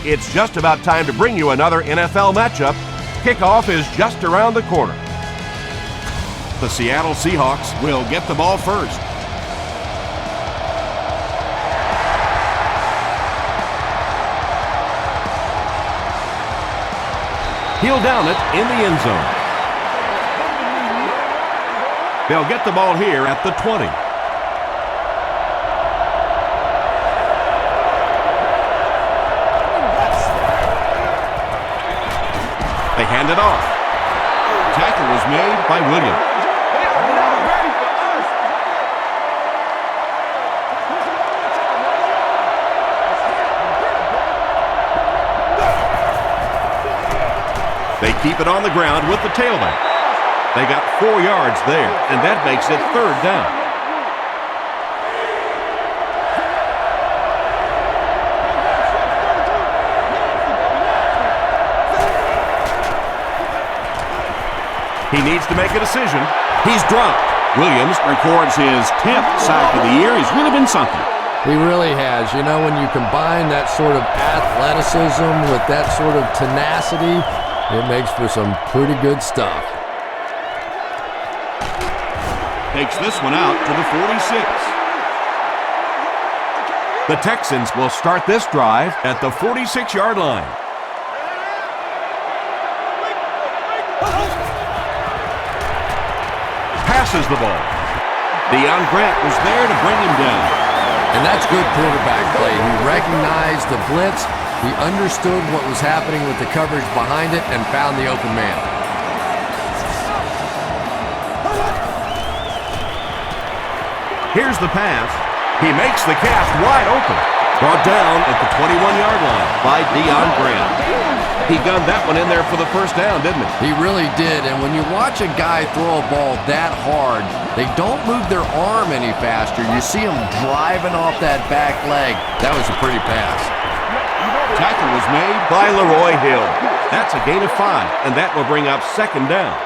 It's just about time to bring you another NFL matchup. Kickoff is just around the corner. The Seattle Seahawks will get the ball first. He'll down it in the end zone. They'll get the ball here at the 20. They hand it off. Tackle was made by Williams. They keep it on the ground with the tailback. They got 4 yards there, and that makes it 3rd down. He needs to make a decision. He's dropped. Williams records his 10th sack of the year. He's really been something. He really has. You know, when you combine that sort of athleticism with that sort of tenacity, it makes for some pretty good stuff. Takes this one out to the 46. The Texans will start this drive at the 46-yard line. Passes the ball. Deion Grant was there to bring him down. And that's good quarterback play. He recognized the blitz. He understood what was happening with the coverage behind it and found the open man. Here's the pass. He makes the cast wide open. Brought down at the 21-yard line by Deion Grant. He gunned that one in there for the first down, didn't he? He really did. And when you watch a guy throw a ball that hard, they don't move their arm any faster. You see him driving off that back leg. That was a pretty pass. Tackle was made by Leroy Hill. That's a gain of 5, and that will bring up 2nd down.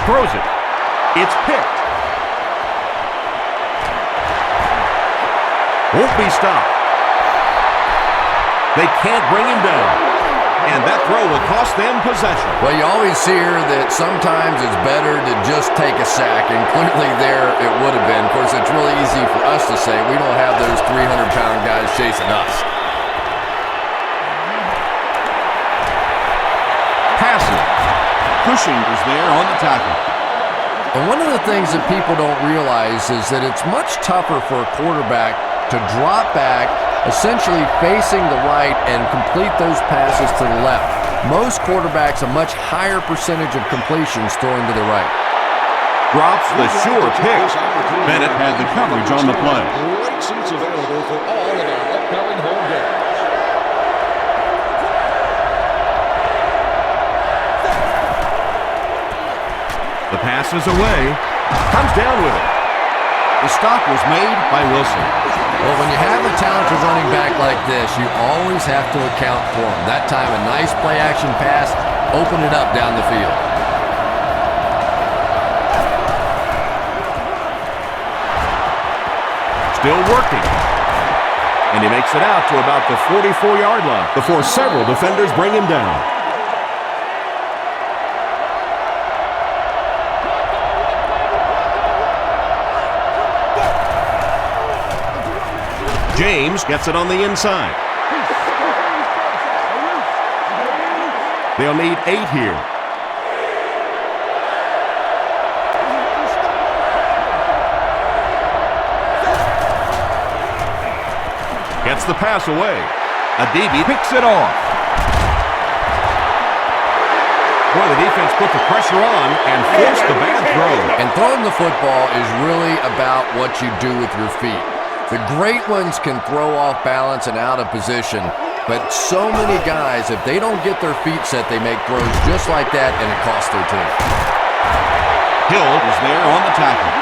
Throws it. It's picked. Won't be stopped. They can't bring him down. And that throw will cost them possession. Well, you always hear that sometimes it's better to just take a sack, and clearly there it would have been. Of course, it's really easy for us to say. We don't have those 300-pound guys chasing us. Passing. Cushing is there on the tackle. And one of the things that people don't realize is that it's much tougher for a quarterback to drop back, essentially facing the right, and complete those passes to the left. Most quarterbacks a much higher percentage of completions throwing to the right. Drops the sure pick. Bennett had the coverage on the play. Great seats available for all of our upcoming home games. The pass is away. Comes down with it. The stop was made by Wilson. Well, when you have a talented running back like this, you always have to account for him. That time, a nice play-action pass opened it up down the field. Still working. And he makes it out to about the 44-yard line before several defenders bring him down. James gets it on the inside. They'll need 8 here. Gets the pass away. Adibi picks it off. Boy, the defense put the pressure on and forced the bad throw. And throwing the football is really about what you do with your feet. The great ones can throw off balance and out of position, but so many guys, if they don't get their feet set, they make throws just like that, and it costs their team. Hill was there on the tackle.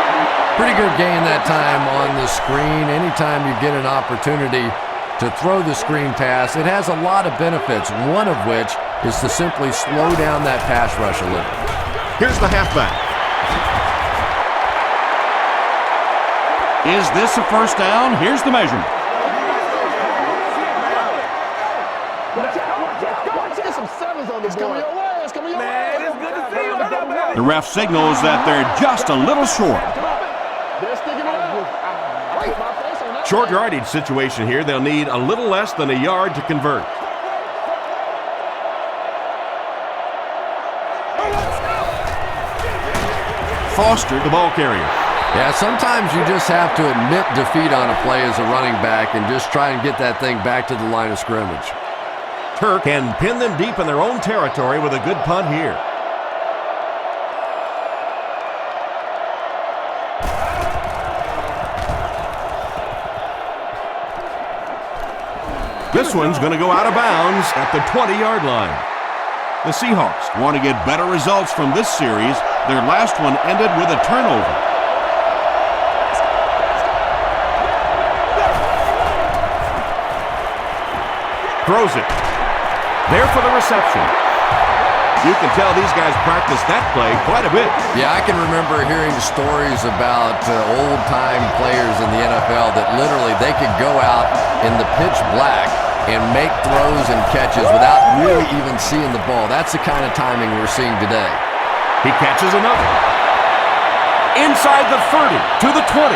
Pretty good gain that time on the screen. Anytime you get an opportunity to throw the screen pass. It has a lot of benefits, one of which is to simply slow down that pass rush a little. Here's the halfback. Is this a first down? Here's the measurement. The ref signals that they're just a little short. Short yardage situation here. They'll need a little less than a yard to convert. Foster, the ball carrier. Yeah, sometimes you just have to admit defeat on a play as a running back and just try and get that thing back to the line of scrimmage. Turk can pin them deep in their own territory with a good punt here. This one's going to go out of bounds at the 20-yard line. The Seahawks want to get better results from this series. Their last one ended with a turnover. Throws it. There for the reception. You can tell these guys practice that play quite a bit. Yeah, I can remember hearing stories about old-time players in the NFL that literally they could go out in the pitch black and make throws and catches without really even seeing the ball. That's the kind of timing we're seeing today. He catches another. Inside the 30, to the 20,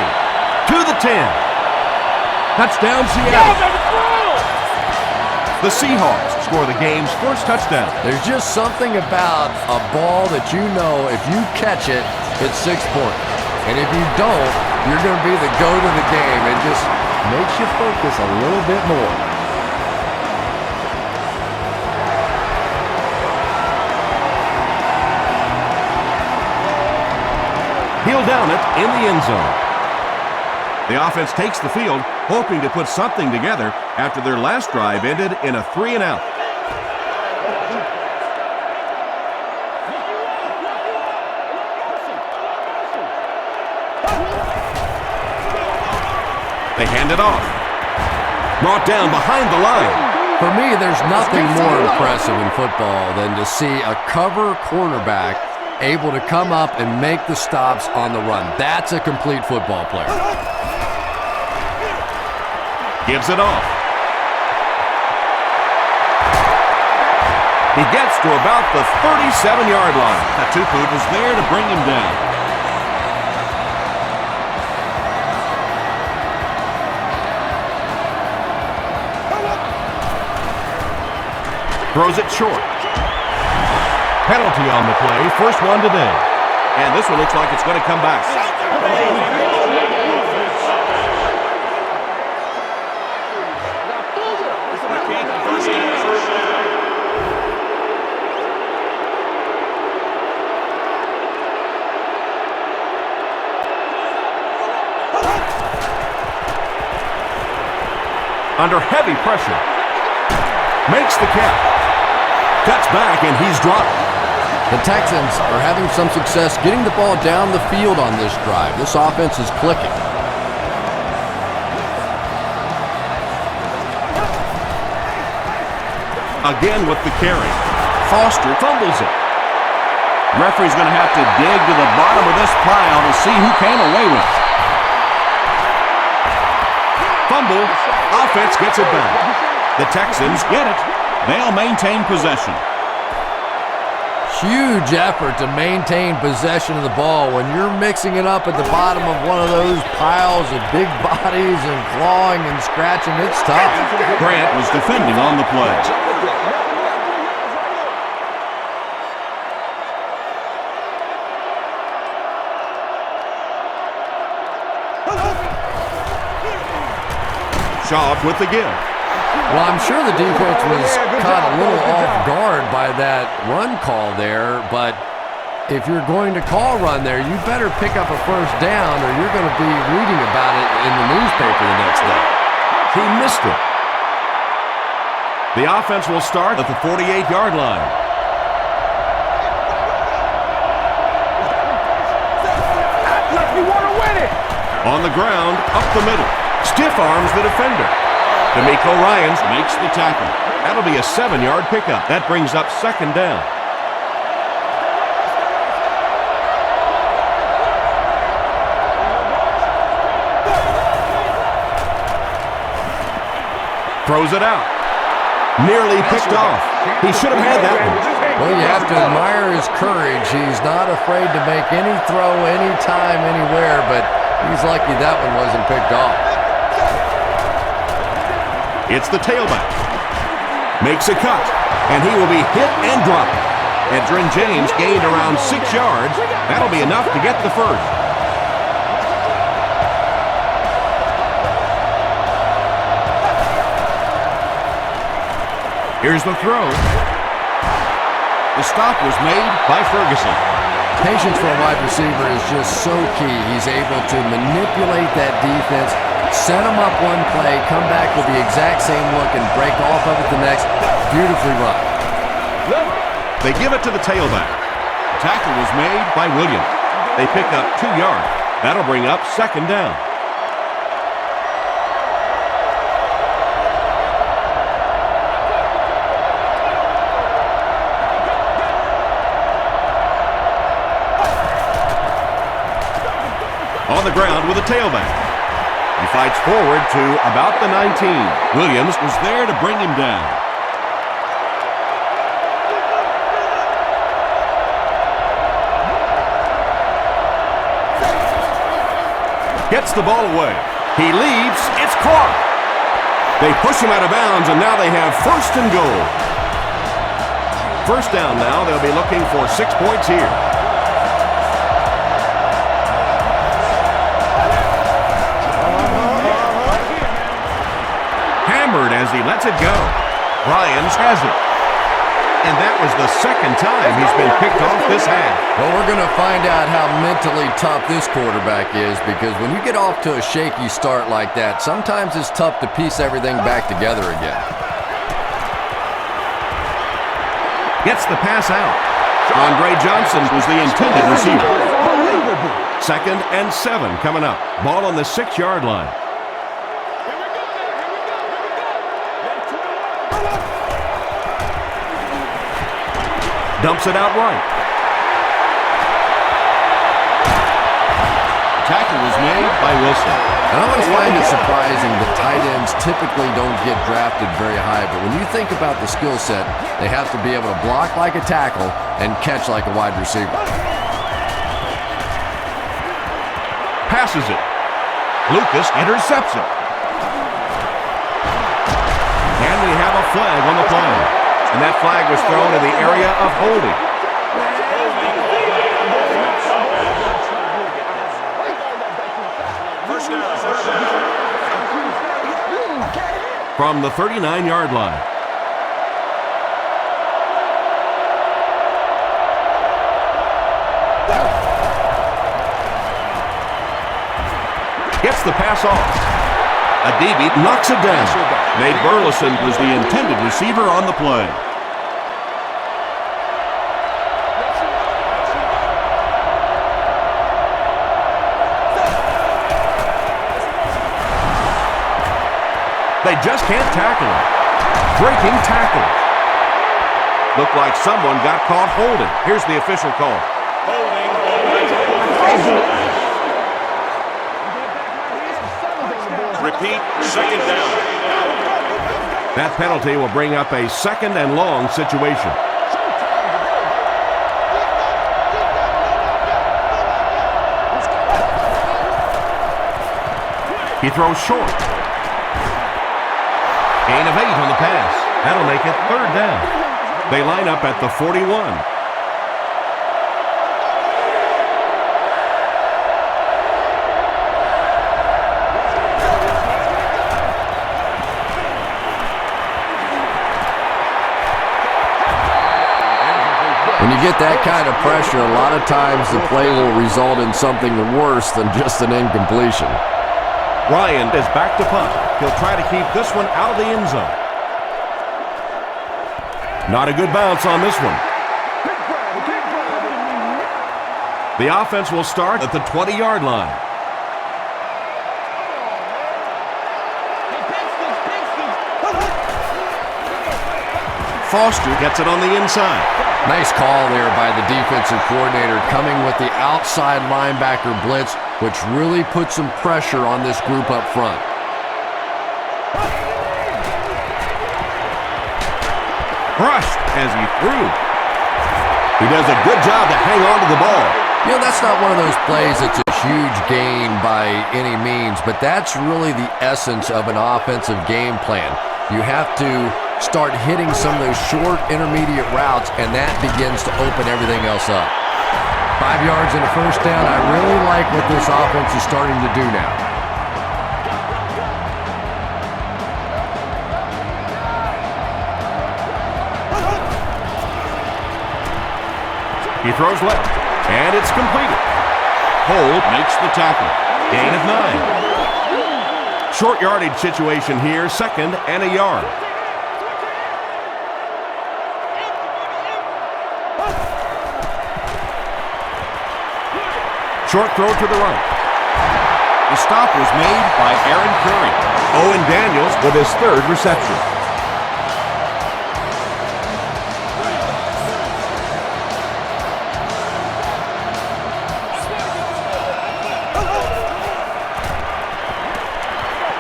to the 10. Touchdown, Seattle. The Seahawks score the game's first touchdown. There's just something about a ball that you know if you catch it, it's 6 points. And if you don't, you're going to be the goat of the game. It just makes you focus a little bit more. He'll down it in the end zone. The offense takes the field, hoping to put something together after their last drive ended in a 3-and-out. They hand it off. Brought down behind the line. For me, there's nothing more impressive in football than to see a cover quarterback able to come up and make the stops on the run. That's a complete football player. Gives it off. He gets to about the 37-yard line. Tupu was there to bring him down. Throws it short. Penalty on the play. First one today. And this one looks like it's going to come back. Under heavy pressure. Makes the catch. Cuts back and he's dropped. The Texans are having some success getting the ball down the field on this drive. This offense is clicking. Again with the carry. Foster fumbles it. Referee's going to have to dig to the bottom of this pile to see who came away with it. Fumble. Offense gets it back. The Texans get it. They'll maintain possession. Huge effort to maintain possession of the ball. When you're mixing it up at the bottom of one of those piles of big bodies and clawing and scratching, it's tough. Grant was defending on the play. Shaw with the give. Well, I'm sure the defense was caught a little off guard by that run call there, but if you're going to call run there, you better pick up a first down or you're going to be reading about it in the newspaper the next day. He missed it. The offense will start at the 48-yard line. You want to win it. On the ground, up the middle. Stiff arms the defender. D'Amico Ryans makes the tackle. That'll be a 7-yard pickup. That brings up 2nd down. Throws it out. Nearly picked off. He should have had that one. Well, you have to admire his courage. He's not afraid to make any throw, anytime, anywhere, but he's lucky that one wasn't picked off. It's the tailback. Makes a cut, and he will be hit and dropped. Edgerrin James gained around 6 yards. That'll be enough to get the first. Here's the throw. The stop was made by Ferguson. Patience for a wide receiver is just so key. He's able to manipulate that defense, set them up one play, come back with the exact same look, and break off of it the next. Beautifully run. They give it to the tailback. The tackle was made by Williams. They pick up 2 yards. That'll bring up 2nd down. On the ground with a tailback. He fights forward to about the 19. Williams was there to bring him down. Gets the ball away. He leaps. It's caught. They push him out of bounds, and now they have 1st and goal. 1st down now. They'll be looking for 6 points here. As he lets it go. Ryans has it. And that was the 2nd time he's been picked off this half. Well, we're going to find out how mentally tough this quarterback is, because when you get off to a shaky start like that, sometimes it's tough to piece everything back together again. Gets the pass out. Andre Johnson was the intended receiver. 2nd and 7 coming up. Ball on the 6-yard line. Dumps it out right. Tackle was made by Wilson. I always find it surprising that tight ends typically don't get drafted very high, but when you think about the skill set, they have to be able to block like a tackle and catch like a wide receiver. Passes it. Lucas intercepts it. And we have a flag on the play. And that flag was thrown in the area of holding. From the 39-yard line. Gets the pass off. A DB knocks it down. Nate Burleson was the intended receiver on the play. They just can't tackle him. Breaking tackle. Looked like someone got caught holding. Here's the official call. Repeat, 2nd down. That penalty will bring up a 2nd and long situation. He throws short. Gain of 8 on the pass. That'll make it 3rd down. They line up at the 41. When you get that kind of pressure, a lot of times the play will result in something worse than just an incompletion. Ryan is back to punt. He'll try to keep this one out of the end zone. Not a good bounce on this one. The offense will start at the 20-yard line. Foster gets it on the inside. Nice call there by the defensive coordinator, coming with the outside linebacker blitz, which really puts some pressure on this group up front. Crushed as he threw. He does a good job to hang on to the ball. You know, that's not one of those plays that's a huge gain by any means, but that's really the essence of an offensive game plan. You have to start hitting some of those short, intermediate routes, and that begins to open everything else up. 5 yards and a first down. I really like what this offense is starting to do now. He throws left, and it's completed. Hold makes the tackle. Gain of 9. Short yardage situation here, 2nd and a yard. Short throw to the right. The stop was made by Aaron Curry. Owen Daniels with his 3rd reception.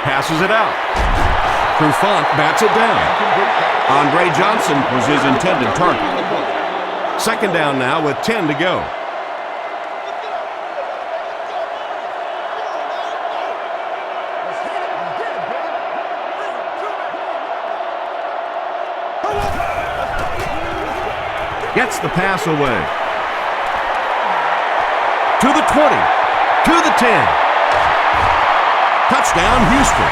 Passes it out. Trufant bats it down. Andre Johnson was his intended target. 2nd down now with 10 to go. Gets the pass away. To the 20. To the 10. Touchdown, Houston.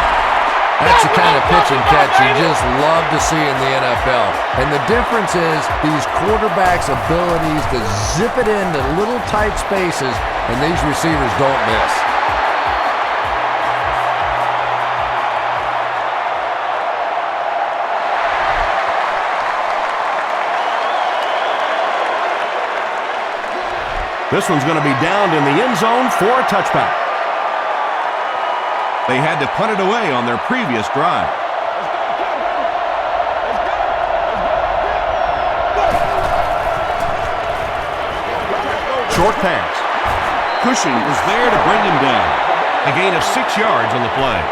That's the kind of pitch and catch you just love to see in the NFL. And the difference is these quarterbacks' abilities to zip it into little tight spaces, and these receivers don't miss. This one's going to be downed in the end zone for a touchback. They had to punt it away on their previous drive. Short pass. Cushing was there to bring him down. A gain of 6 yards on the play.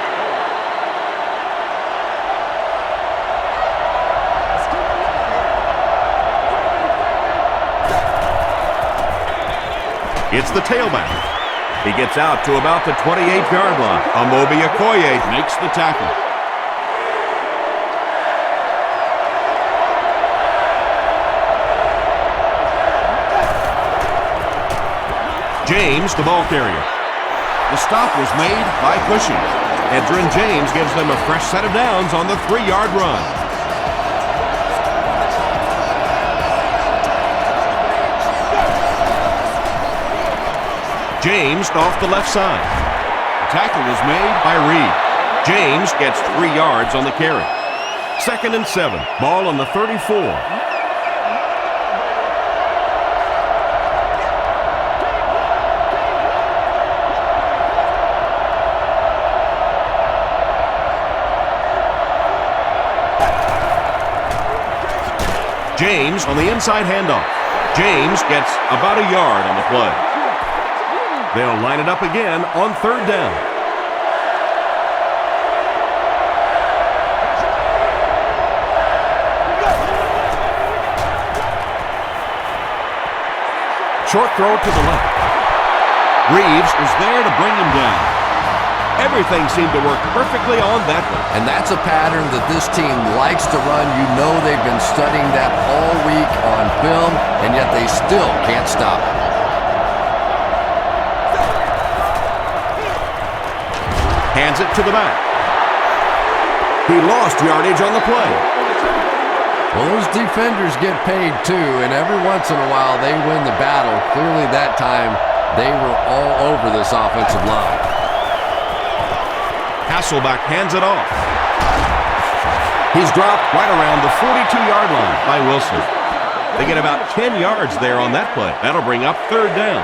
It's the tailback. He gets out to about the 28-yard line. Amobi Okoye makes the tackle. James, the ball carrier. The stop was made by Cushing. Edgerrin James gives them a fresh set of downs on the 3-yard run. James off the left side. The tackle was made by Reed. James gets 3 yards on the carry. 2nd and 7. Ball on the 34. James on the inside handoff. James gets about a yard on the play. They'll line it up again on 3rd down. Short throw to the left. Reeves was there to bring him down. Everything seemed to work perfectly on that one. And that's a pattern that this team likes to run. You know they've been studying that all week on film, and yet they still can't stop it. Hands it to the back. He lost yardage on the play. Well, those defenders get paid too, and every once in a while they win the battle. Clearly that time they were all over this offensive line. Hasselbeck hands it off. He's dropped right around the 42-yard line by Wilson. They get about 10 yards there on that play. That'll bring up 3rd down.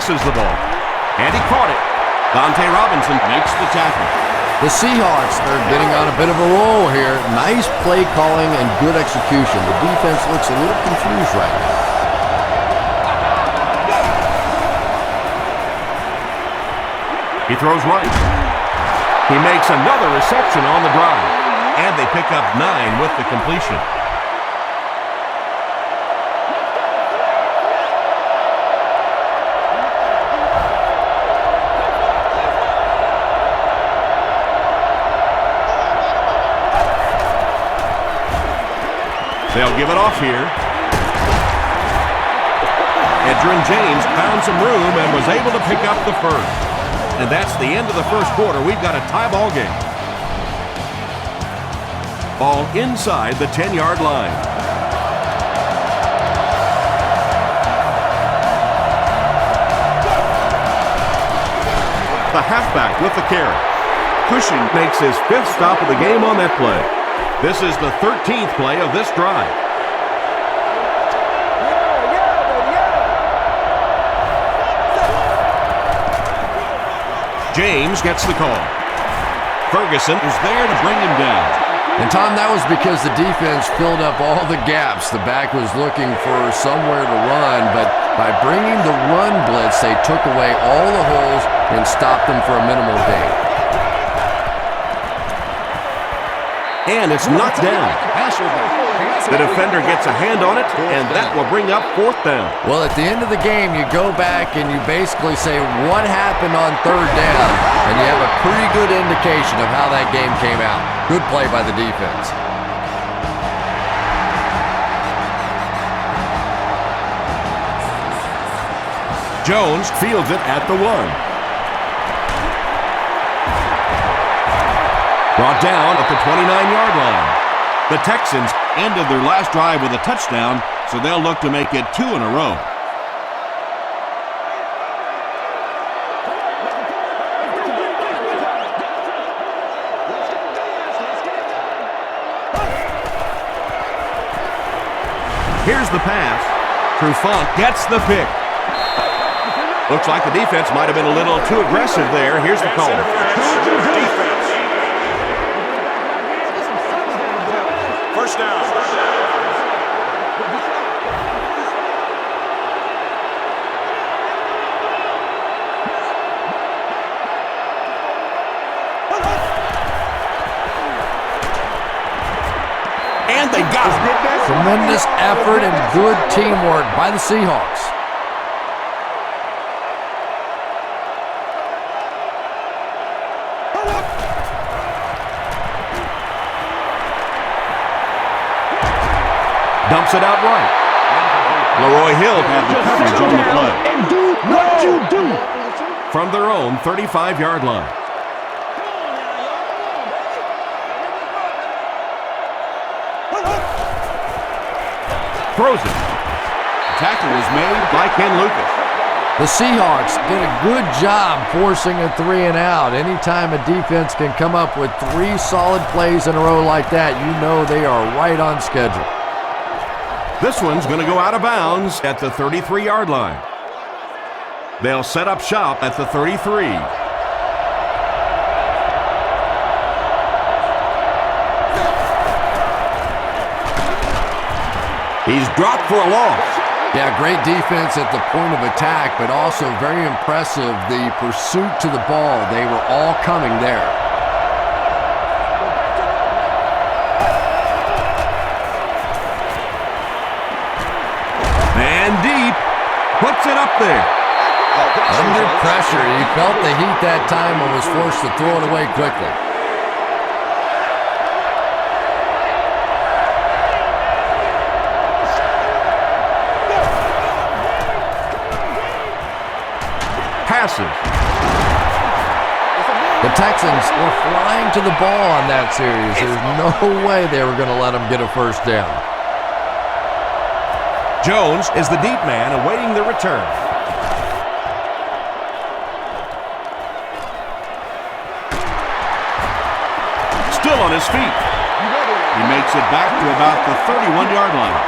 passes the ball. And he caught it. Dante Robinson makes the tackle. The Seahawks, they're getting on a bit of a roll here. Nice play calling and good execution. The defense looks a little confused right now. He throws right. He makes another reception on the drive. And they pick up 9 with the completion. They'll give it off here. Edgerrin James found some room and was able to pick up the first. And that's the end of the first quarter. We've got a tie ball game. Ball inside the 10-yard line. The halfback with the carry. Cushing makes his 5th stop of the game on that play. This is the 13th play of this drive. James gets the call. Ferguson is there to bring him down. And Tom, that was because the defense filled up all the gaps. The back was looking for somewhere to run, but by bringing the run blitz, they took away all the holes and stopped them for a minimal gain. And it's knocked down. The defender gets a hand on it, and that will bring up 4th down. Well, at the end of the game, you go back and you basically say what happened on 3rd down, and you have a pretty good indication of how that game came out. Good play by the defense. Jones fields it at the 1. Brought down at the 29-yard line. The Texans ended their last drive with a touchdown, so they'll look to make it 2 in a row. Here's the pass. Trufant gets the pick. Looks like the defense might have been a little too aggressive there. Here's the call. First down. And they got it. Tremendous effort and good teamwork by the Seahawks. Dumps it out right. Leroy Hill had the coverage on the play. And do what you do. From their own 35-yard line. Throws it. Tackle was made by Ken Lucas. The Seahawks did a good job forcing a 3 and out. Anytime a defense can come up with 3 solid plays in a row like that, you know they are right on schedule. This one's going to go out of bounds at the 33-yard line. They'll set up shop at the 33. He's dropped for a loss. Yeah, great defense at the point of attack, but also very impressive the pursuit to the ball. They were all coming there. Man deep. Puts it up there. Under pressure. He felt the heat that time and was forced to throw it away quickly. Passes. The Texans were flying to the ball on that series. There's no way they were going to let them get a first down. Jones is the deep man awaiting the return. Still on his feet. He makes it back to about the 31-yard line.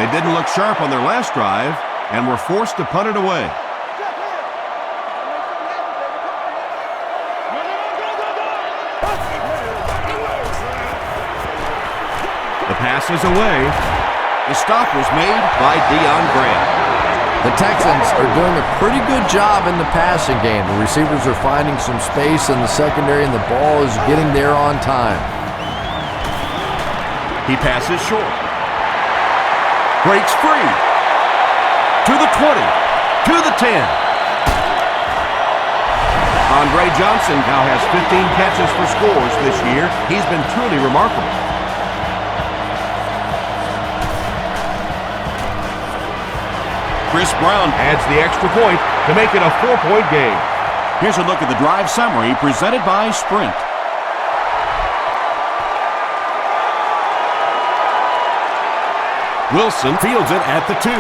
They didn't look sharp on their last drive and were forced to punt it away. The pass is away. The stop was made by Deion Grant. The Texans are doing a pretty good job in the passing game. The receivers are finding some space in the secondary, and the ball is getting there on time. He passes short. Breaks free. To the 20. To the 10. Andre Johnson now has 15 catches for scores this year. He's been truly remarkable. Chris Brown adds the extra point to make it a 4-point game. Here's a look at the drive summary presented by Sprint. Wilson fields it at the 2.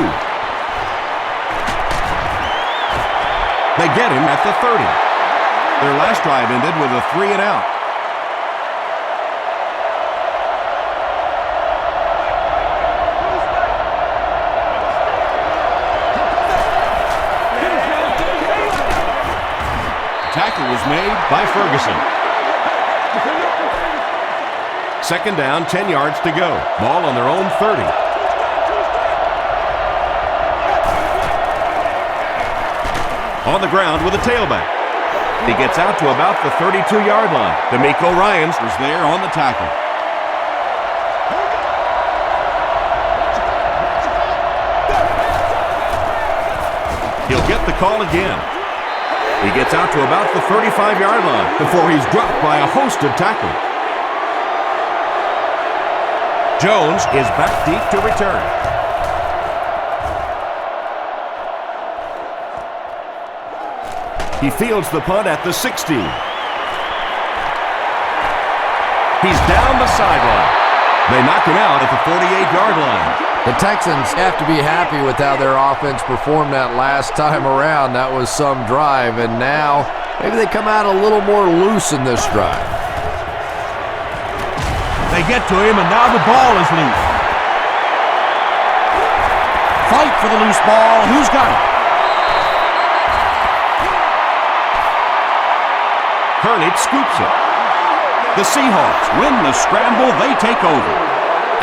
They get him at the 30. Their last drive ended with a 3-and-out. Tackle was made by Ferguson. Second down, 10 yards to go. Ball on their own 30. On the ground with a tailback. He gets out to about the 32-yard line. D'Amico Ryans was there on the tackle. He'll get the call again. He gets out to about the 35-yard line before he's dropped by a host of tacklers. Jones is back deep to return. He fields the punt at the 16. He's down the sideline. They knock him out at the 48-yard line. The Texans have to be happy with how their offense performed that last time around. That was some drive, and now maybe they come out a little more loose in this drive. They get to him, and now the ball is loose. Fight for the loose ball. Who's got it? Hernich scoops it. The Seahawks win the scramble. They take over.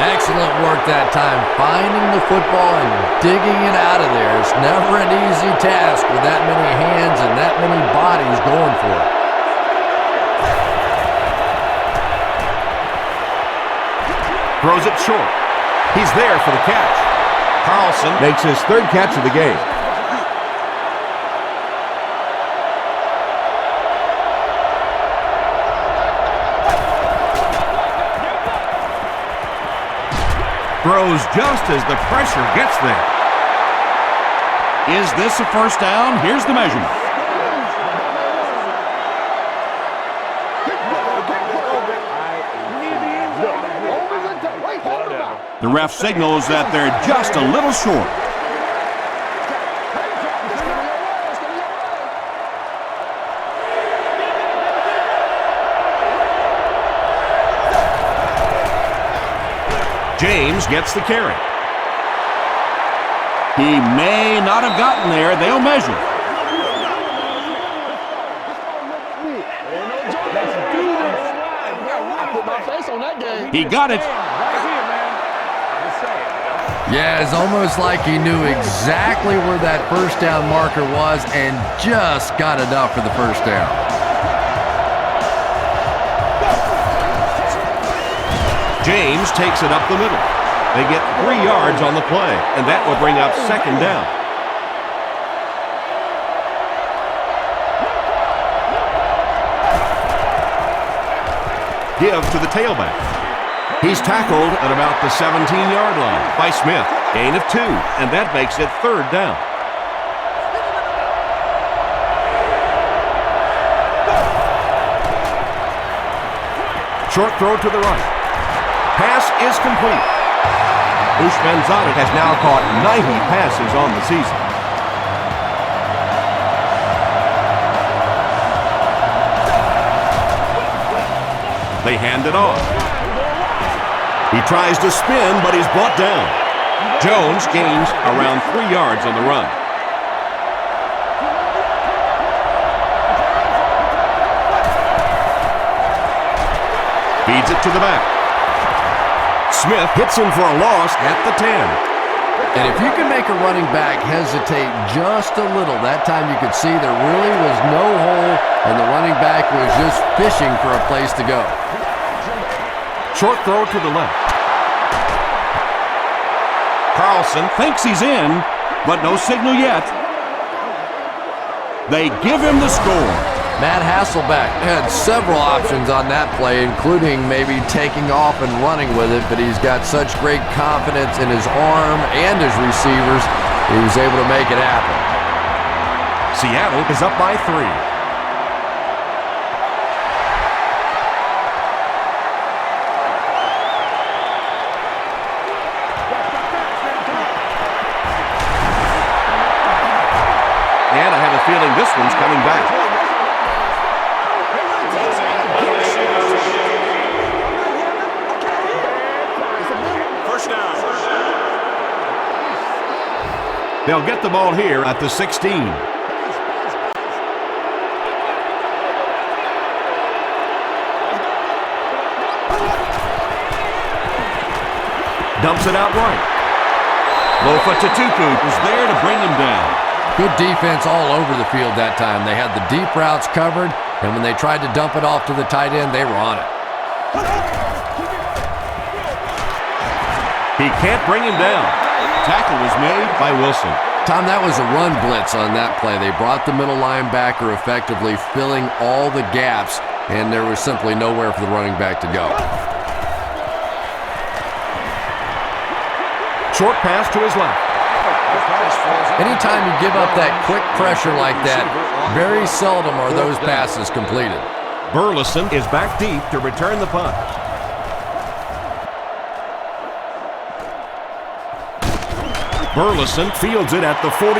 Excellent work that time, finding the football and digging it out of there. It's never an easy task with that many hands and that many bodies going for it. Throws it short. He's there for the catch. Carlson makes his third catch of the game. Throws just as the pressure gets there. Is this a first down? Here's the measurement. The ref signals that they're just a little short. James gets the carry. He may not have gotten there. They'll measure. He got it. Yeah, it's almost like he knew exactly where that first down marker was and just got enough for the first down. James takes it up the middle. They get 3 yards on the play, and that will bring up second down. Give to the tailback. He's tackled at about the 17-yard line by Smith. Gain of 2, and that makes it third down. Short throw to the right. Pass is complete. Ushmanzadeh has now caught 90 passes on the season. They hand it off. He tries to spin, but he's brought down. Jones gains around 3 yards on the run. Feeds it to the back. Smith hits him for a loss at the 10. And if you can make a running back hesitate just a little, that time you could see there really was no hole and the running back was just fishing for a place to go. Short throw to the left. Carlson thinks he's in, but no signal yet. They give him the score. Matt Hasselbeck had several options on that play, including maybe taking off and running with it, but he's got such great confidence in his arm and his receivers, he was able to make it happen. Seattle is up by 3. And I have a feeling this one's coming back. They'll get the ball here at the 16. Dumps it out right. Lofa Tatupu was there to bring him down. Good defense all over the field that time. They had the deep routes covered, and when they tried to dump it off to the tight end, they were on it. He can't bring him down. Tackle was made by Wilson. Tom, that was a run blitz on that play. They brought the middle linebacker effectively filling all the gaps, and there was simply nowhere for the running back to go. Short pass to his left. Anytime you give up that quick pressure like that, very seldom are those passes completed. Burleson is back deep to return the punt. Burleson fields it at the 44.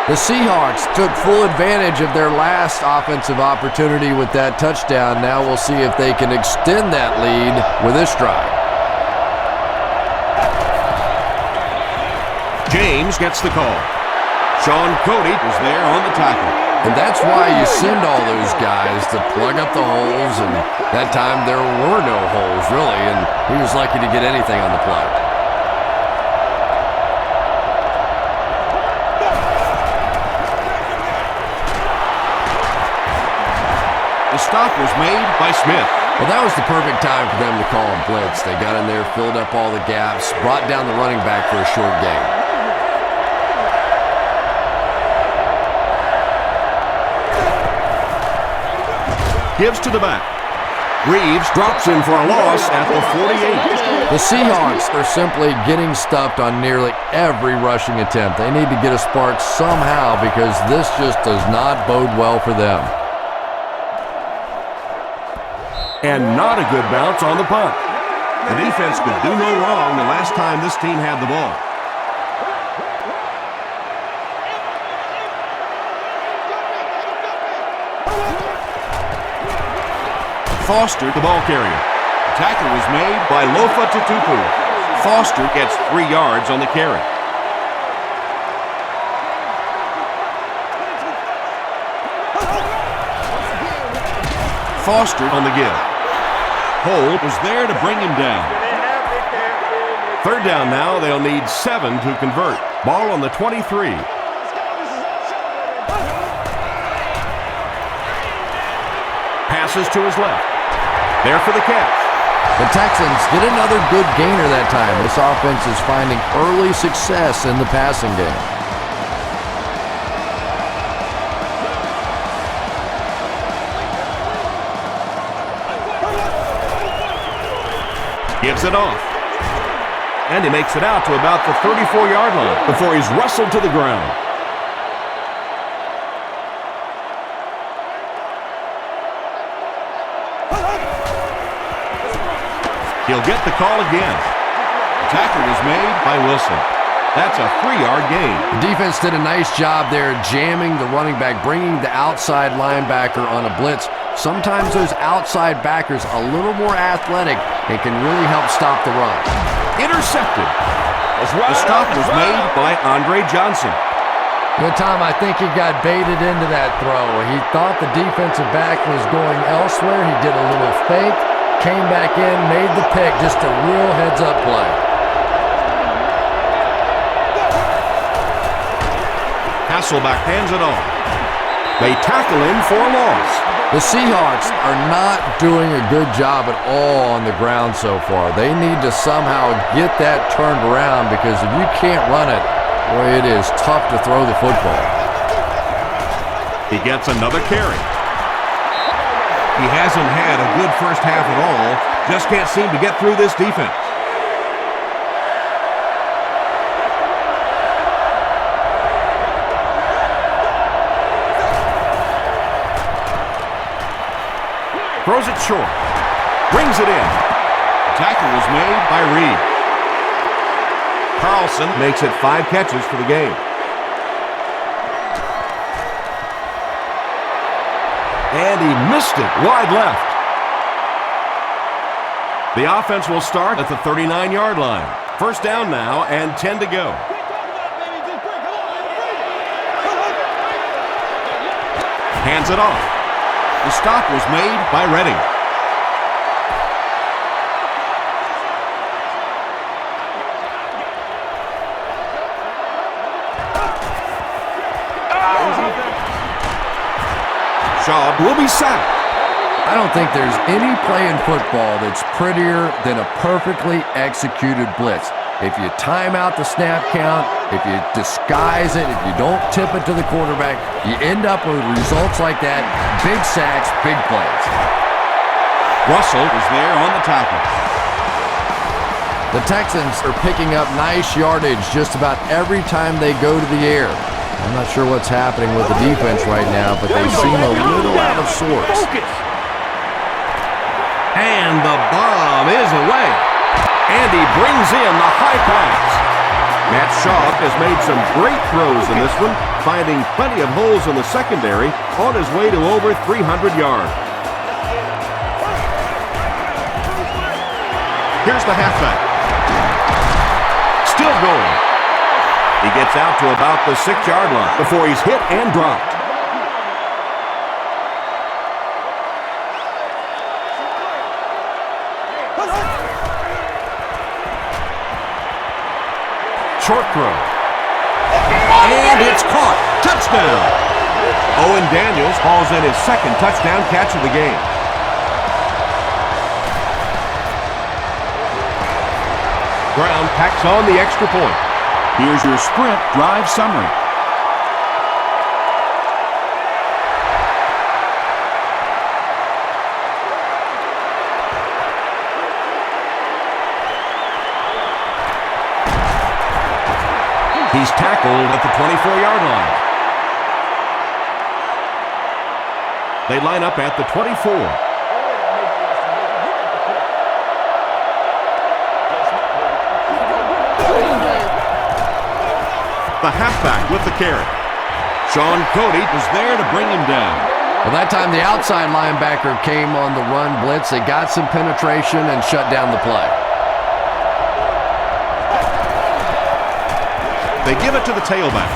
The Seahawks took full advantage of their last offensive opportunity with that touchdown. Now we'll see if they can extend that lead with this drive. James gets the call. Sean Cody was there on the tackle. And that's why you send all those guys to plug up the holes, and that time there were no holes, really, and he was lucky to get anything on the play. The stop was made by Smith. Well, that was the perfect time for them to call a blitz. They got in there, filled up all the gaps, brought down the running back for a short gain. Gives to the back. Reeves drops him for a loss at the 48. The Seahawks are simply getting stuffed on nearly every rushing attempt. They need to get a spark somehow because this just does not bode well for them. And not a good bounce on the punt. The defense could do no wrong the last time this team had the ball. Foster, the ball carrier. The tackle was made by Lofa Tatupu. Foster gets 3 yards on the carry. Foster on the give. Holt was there to bring him down. 3rd down now. They'll need 7 to convert. Ball on the 23. Passes to his left. There for the catch. The Texans get another good gainer that time. This offense is finding early success in the passing game. Gives it off. And he makes it out to about the 34-yard line before he's wrestled to the ground. He'll get the call again. The tackle was made by Wilson. That's a 3-yard gain. The defense did a nice job there jamming the running back, bringing the outside linebacker on a blitz. Sometimes those outside backers a little more athletic and can really help stop the run. Intercepted. The stop was made by Andre Johnson. You know, Tom, I think he got baited into that throw. He thought the defensive back was going elsewhere. He did a little fake, came back in, made the pick, just a real heads-up play. Hasselbeck hands it off. They tackle him for a loss. The Seahawks are not doing a good job at all on the ground so far. They need to somehow get that turned around because if you can't run it, boy, it is tough to throw the football. He gets another carry. He hasn't had a good first half at all. Just can't seem to get through this defense. Throws it short. Brings it in. Tackle was made by Reed. Carlson makes it 5 catches for the game. And he missed it wide left. The offense will start at the 39-yard line. First down now and 10 to go. Hands it off. The stop was made by Redding. Shaw will be sacked. I don't think there's any play in football that's prettier than a perfectly executed blitz. If you time out the snap count, if you disguise it, if you don't tip it to the quarterback, you end up with results like that. Big sacks, big plays. Russell is there on the tackle. The Texans are picking up nice yardage just about every time they go to the air. I'm not sure what's happening with the defense right now, but they seem a little out of sorts. And the bomb is away. And he brings in the high pass. Matt Shaw has made some great throws in this one, finding plenty of holes in the secondary on his way to over 300 yards. Here's the halfback. Still going. He gets out to about the 6-yard line before he's hit and dropped. Short throw. And it's caught. Touchdown. Owen Daniels hauls in his second touchdown catch of the game. Brown packs on the extra point. Here's your sprint drive summary. He's tackled at the 24-yard line. They line up at the 24. The halfback with the carry. Sean Cody was there to bring him down. Well, that time the outside linebacker came on the run blitz. They got some penetration and shut down the play. They give it to the tailback.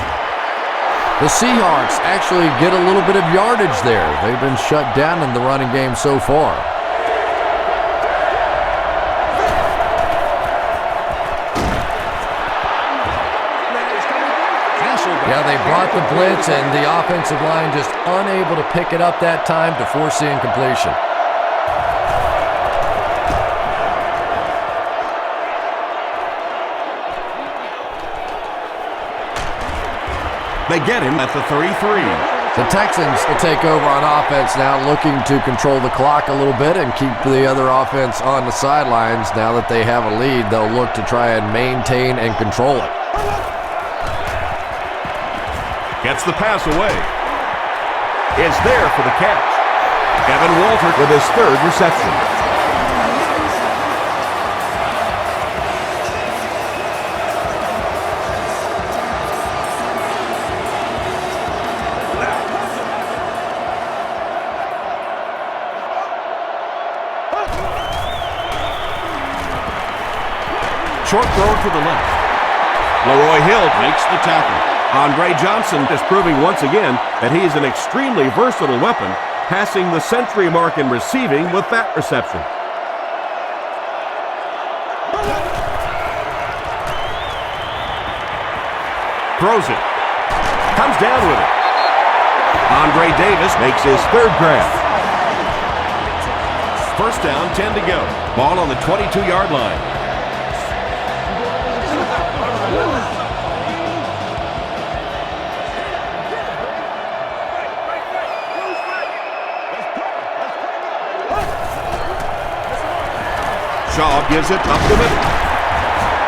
The Seahawks actually get a little bit of yardage there. They've been shut down in the running game so far. Yeah, they brought the blitz, and the offensive line just unable to pick it up that time to force the incompletion. They get him at the 33. The Texans will take over on offense now, looking to control the clock a little bit and keep the other offense on the sidelines. Now that they have a lead, they'll look to try and maintain and control it. Gets the pass away. Is there for the catch. Kevin Walter with his third reception. Short throw to the left. Leroy Hill makes the tackle. Andre Johnson is proving once again that he is an extremely versatile weapon, passing the century mark in receiving with that reception. Throws it. Comes down with it. Andre Davis makes his third grab. First down, 10 to go. Ball on the 22-yard line. Shaw gives it up the middle.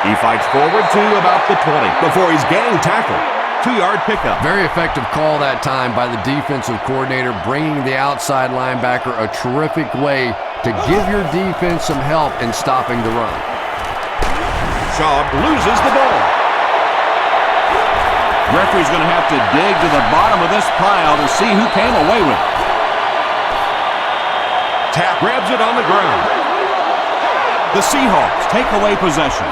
He fights forward to about the 20 before he's gang tackled. 2-yard pickup. Very effective call that time by the defensive coordinator, bringing the outside linebacker a terrific way to give your defense some help in stopping the run. Shaw loses the ball. Referee's going to have to dig to the bottom of this pile to see who came away with it. Tap grabs it on the ground. The Seahawks take away possession.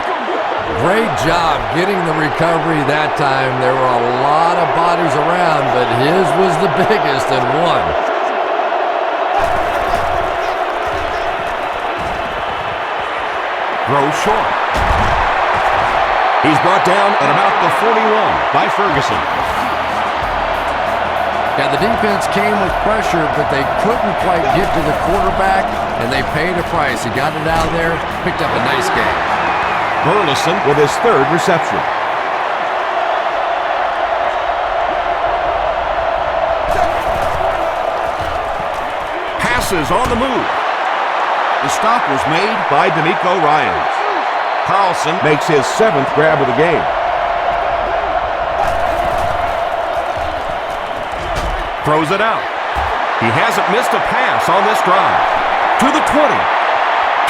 Great job getting the recovery that time. There were a lot of bodies around, but his was the biggest and won. Throw short. He's brought down at about the 41 by Ferguson. Yeah, the defense came with pressure, but they couldn't quite get to the quarterback, and they paid a price. He got it out there, picked up a nice game. Burleson with his third reception. Passes on the move. The stop was made by D'Amico Ryans. Carlson makes his 7th grab of the game. Throws it out. He hasn't missed a pass on this drive. To the 20.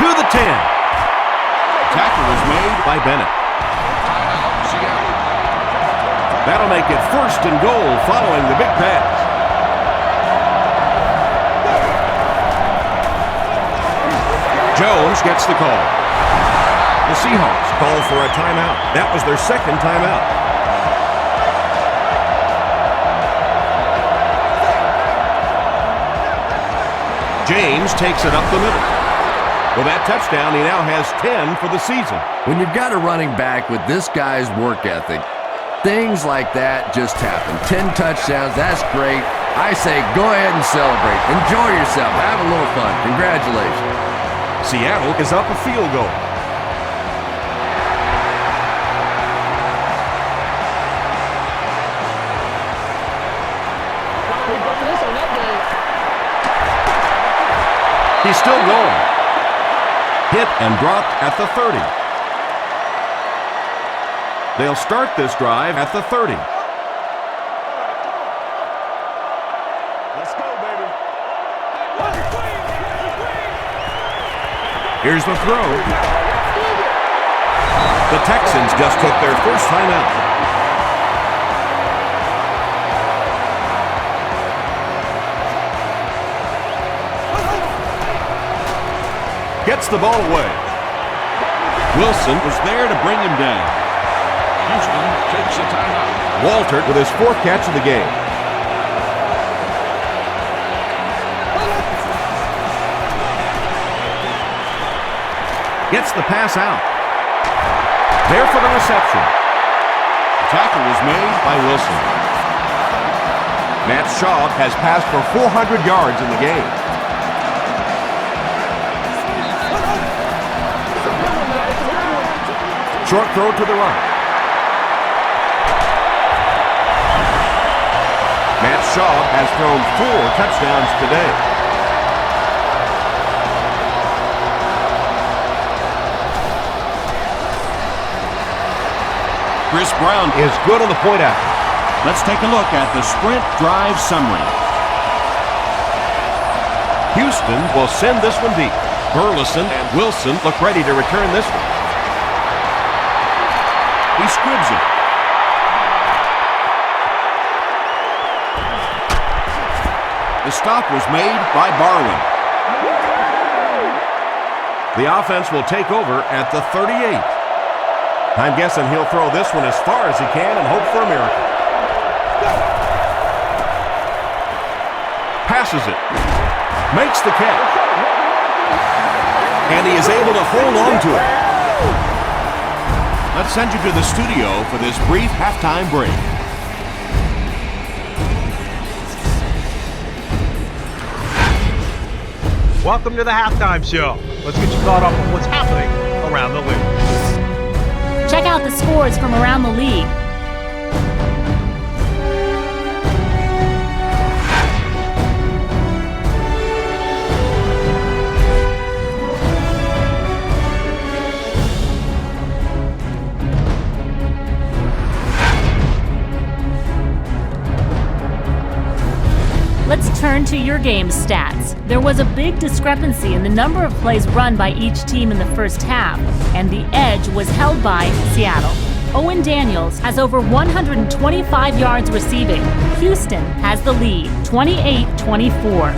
To the 10. Tackle was made by Bennett. That'll make it 1st and goal following the big pass. Jones gets the call. The Seahawks call for a timeout. That was their 2nd timeout. James takes it up the middle. With that touchdown, he now has 10 for the season. When you've got a running back with this guy's work ethic, things like that just happen. 10 touchdowns, that's great. I say go ahead and celebrate. Enjoy yourself. Have a little fun. Congratulations. Seattle is up a field goal. He's still going. Hit and dropped at the 30. They'll start this drive at the 30. Let's go, baby. Here's the throw. The Texans just took their first time out. Gets the ball away. Wilson was there to bring him down. Houston takes a timeout. Walter with his 4th catch of the game. Gets the pass out. There for the reception. The tackle was made by Wilson. Matt Shaw has passed for 400 yards in the game. Short throw to the right. Matt Shaw has thrown 4 touchdowns today. Chris Brown Is good on the point after. Let's take a look at the sprint drive summary. Houston will send this one deep. Burleson and Wilson look ready to return this one. He squibs it. The stop was made by Barwin. The offense will take over at the 38. I'm guessing he'll throw this one as far as he can and hope for a miracle. Passes it. Makes the catch. And he is able to hold on to it. let's send you to the studio for this brief halftime break. Welcome to the halftime show. Let's get you caught up on what's happening around the league. Check out the scores from around the league. Let's turn to your game stats. There was a big discrepancy in the number of plays run by each team in the first half, and the edge was held by Seattle. Owen Daniels has over 125 yards receiving. Houston has the lead, 28-24.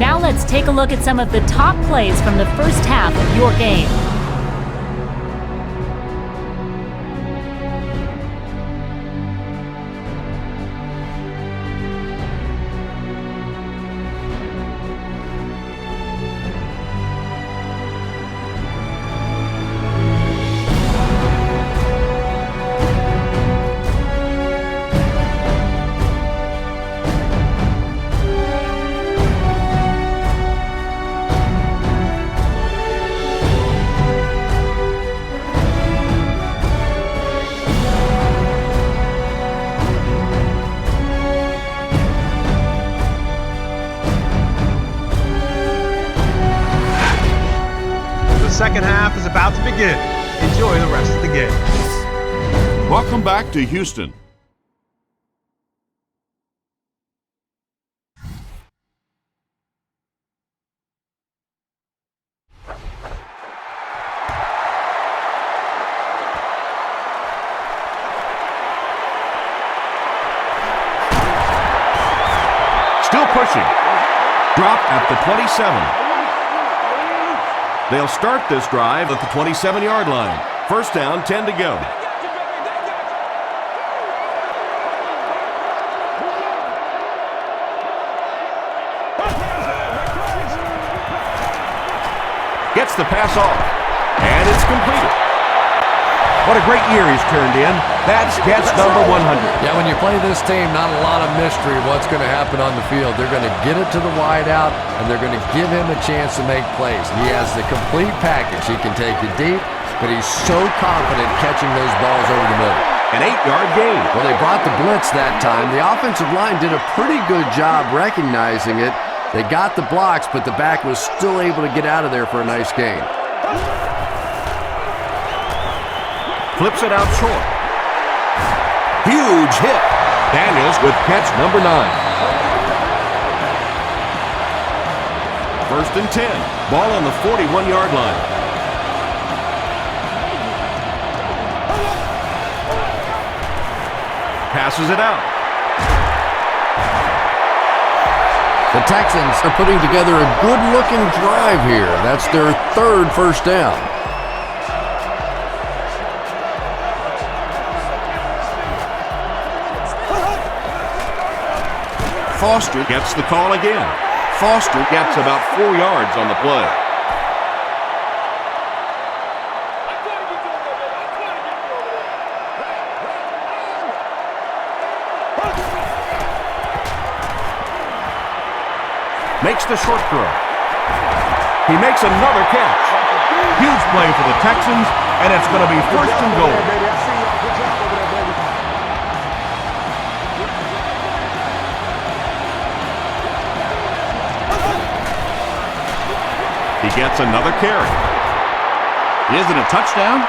Now let's take a look at some of the top plays from the first half of your game. Second half is about to begin. Enjoy the rest of the game. Welcome back to Houston. Still pushing. Drop at the 27. They'll start this drive at the 27-yard line. First down, 10 to go. Gets the pass off, and it's completed. What a great year he's turned in. That's catch number 100. Yeah, when you play this team, not a lot of mystery what's going to happen on the field. They're going to get it to the wide out, and they're going to give him a chance to make plays. He has the complete package. He can take it deep, but he's so confident catching those balls over the middle. An 8-yard gain. Well, they brought the blitz that time. The offensive line did a pretty good job recognizing it. They got the blocks, but the back was still able to get out of there for a nice gain. Flips it out short. Huge hit. Daniels with catch number 9. First and 10. Ball on the 41-yard line. Passes it out. The Texans are putting together a good-looking drive here. That's their third first down. Foster gets the call again. Foster gets about 4 yards on the play. Makes the short throw. He makes another catch. Huge play for the Texans, and it's going to be first and goal. He gets another carry. Is it a touchdown?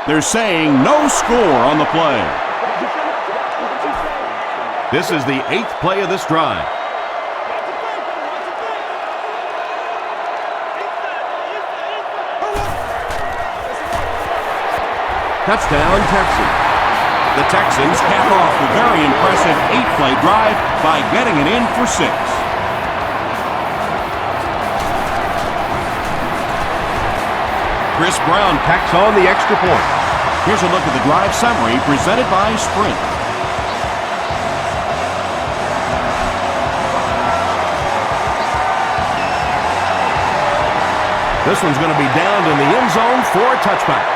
They're saying no score on the play. This is the 8th play of this drive. Touchdown, Texans. The Texans cap off the very impressive 8-play drive by getting it in for 6. Chris Brown tacks on the extra point. Here's a look at the drive summary presented by Sprint. This one's going to be down in the end zone for a touchback.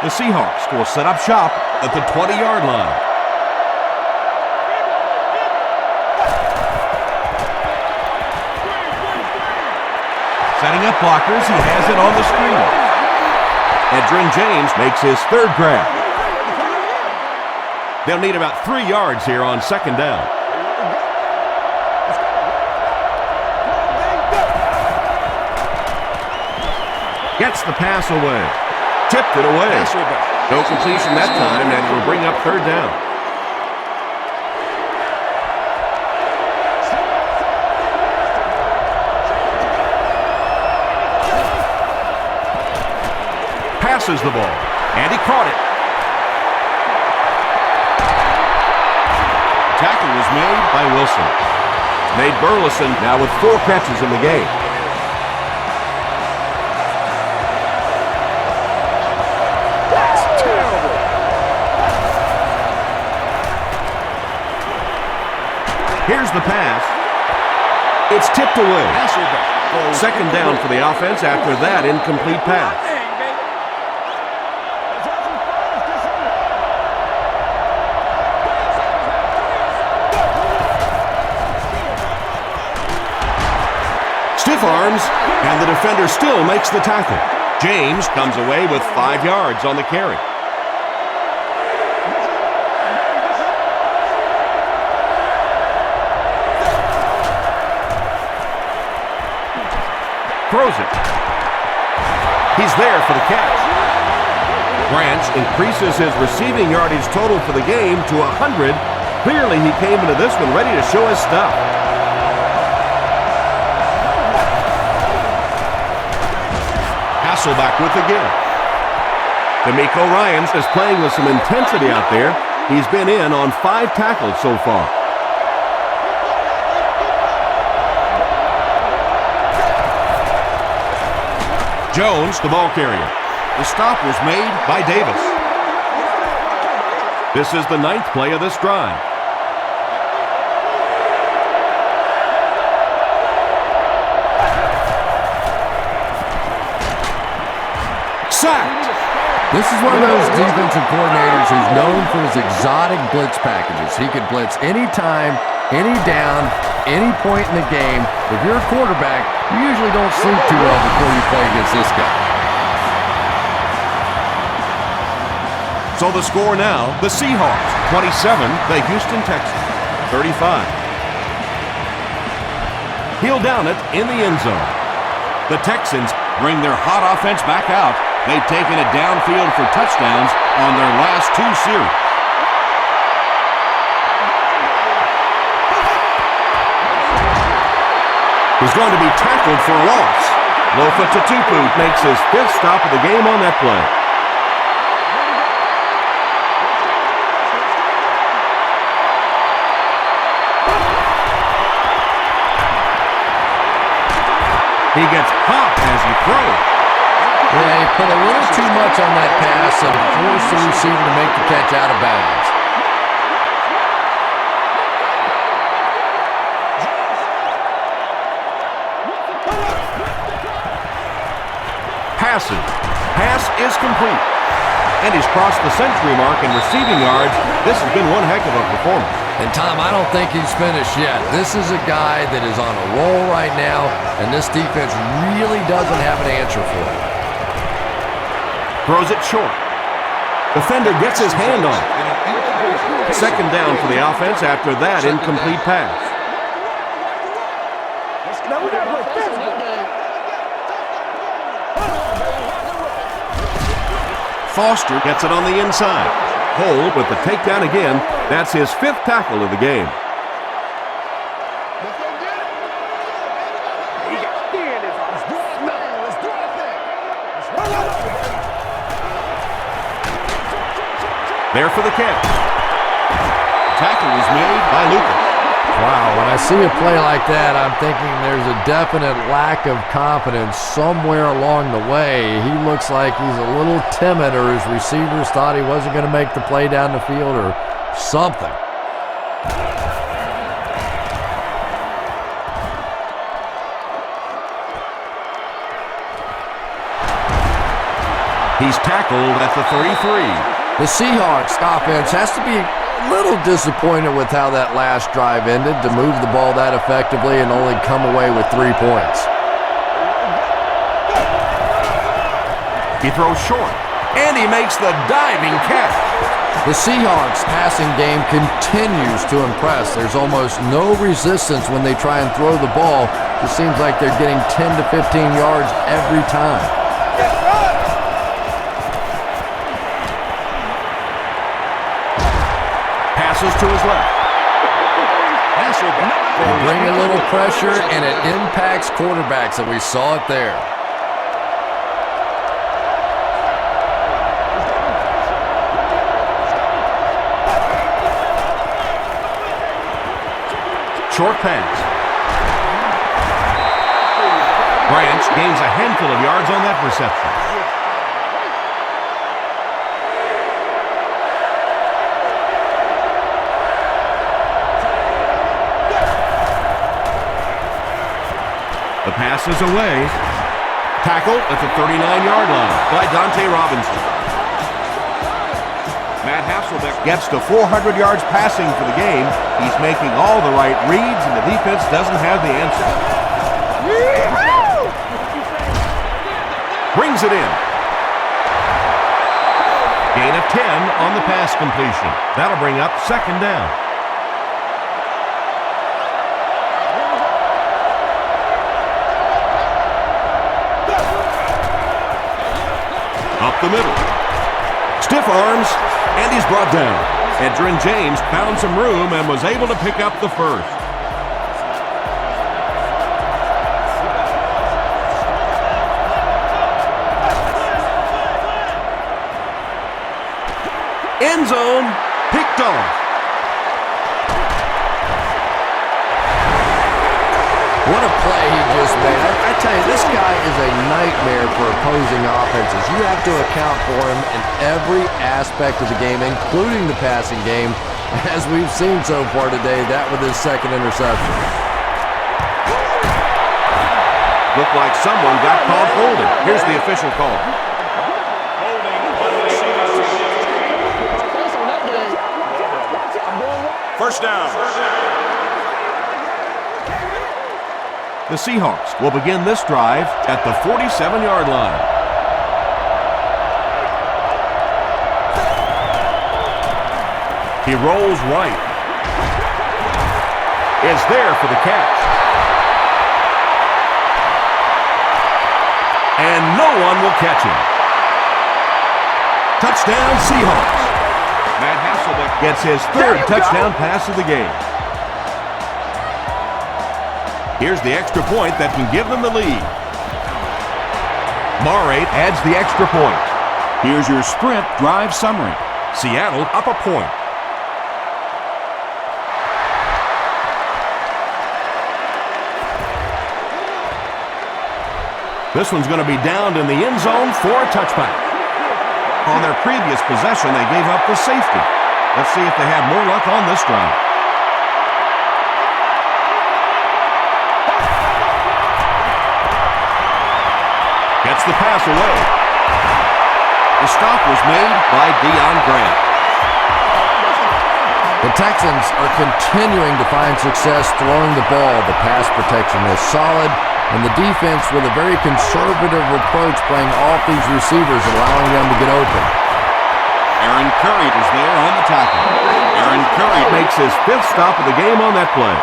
The Seahawks will set up shop at the 20-yard line. Setting up blockers, he has it on the screen. Edgerrin James makes his third grab. They'll need about 3 yards here on second down. Gets the pass away. Tipped it away. No completion that time, and will bring up third down. Passes the ball, and he caught it. Tackle was made by Wilson. Nate Burleson now with 4 catches in the game. That's terrible. Here's the pass. It's tipped away. Second down for the offense after that incomplete pass. Stiff arms, and the defender still makes the tackle. James comes away with 5 yards on the carry. Throws it. He's there for the catch. Branch increases his receiving yardage total for the game to 100. Clearly he came into this one ready to show his stuff. Hasselback with the give. D'Amico Ryans is playing with some intensity out there. He's been in on 5 tackles so far. Jones, the ball carrier. The stop was made by Davis. This is the 9th play of this drive. Sacked. This is one of those defensive coordinators who's known for his exotic blitz packages. He could blitz any time, any down, any point in the game. If you're a quarterback, you usually don't sleep too well before you play against this guy. So the score now, the Seahawks 27, the Houston Texans 35. He'll down it in the end zone. The Texans bring their hot offense back out. They've taken it downfield for touchdowns on their last 2 series. He's going to be tackled for a loss. Lofa Tatupu makes his 5th stop of the game on that play. He gets popped as he throws. Yeah, he put a little too much on that pass and forced the receiver to make the catch out of bounds. Passes. Pass is complete. And he's crossed the century mark in receiving yards. This has been one heck of a performance. And Tom, I don't think he's finished yet. This is a guy that is on a roll right now, and this defense really doesn't have an answer for him. Throws it short. Defender gets his hand on it. Second down for the offense after that incomplete pass. Foster gets it on the inside. Hole with the takedown again. That's his 5th tackle of the game. There for the catch. Tackle was made by Lucas. Wow, when I see a play like that, I'm thinking there's a definite lack of confidence somewhere along the way. He looks like he's a little timid, or his receivers thought he wasn't going to make the play down the field or something. He's tackled at the 33. The Seahawks offense has to be a little disappointed with how that last drive ended, to move the ball that effectively and only come away with 3 points. He throws short, and he makes the diving catch. The Seahawks passing game continues to impress. There's almost no resistance when they try and throw the ball. It seems like they're getting 10 to 15 yards every time. Passes to his left. They bring a little pressure, and it impacts quarterbacks, and we saw it there. Short pass. Branch gains a handful of yards on that reception. The pass is away. Tackle at the 39-yard line by Dante Robinson. Matt Hasselbeck gets to 400 yards passing for the game. He's making all the right reads, and the defense doesn't have the answer. Brings it in. Gain of 10 on the pass completion. That'll bring up second down. Up the middle. Stiff arms, and he's brought down. Edgerrin James found some room and was able to pick up the first. End zone, picked off. What a play he just made. I tell you, this guy is a nightmare for opposing offenses. You have to account for him in every aspect of the game, including the passing game, as we've seen so far today, that with his second interception. Looked like someone got called holding. Here's the official call. First down. The Seahawks will begin this drive at the 47-yard line. He rolls right. Is there for the catch. And no one will catch him. Touchdown, Seahawks. Matt Hasselbeck gets his third touchdown pass of the game. Here's the extra point that can give them the lead. Murray adds the extra point. Here's your sprint drive summary. Seattle up a point. This one's going to be downed in the end zone for a touchback. On their previous possession, they gave up the safety. Let's see if they have more luck on this drive. Gets the pass away. The stop was made by Deion Grant. The Texans are continuing to find success throwing the ball. The pass protection is solid, and the defense with a very conservative approach playing off these receivers, allowing them to get open. Aaron Curry is there on the tackle. Aaron Curry makes his fifth stop of the game on that play.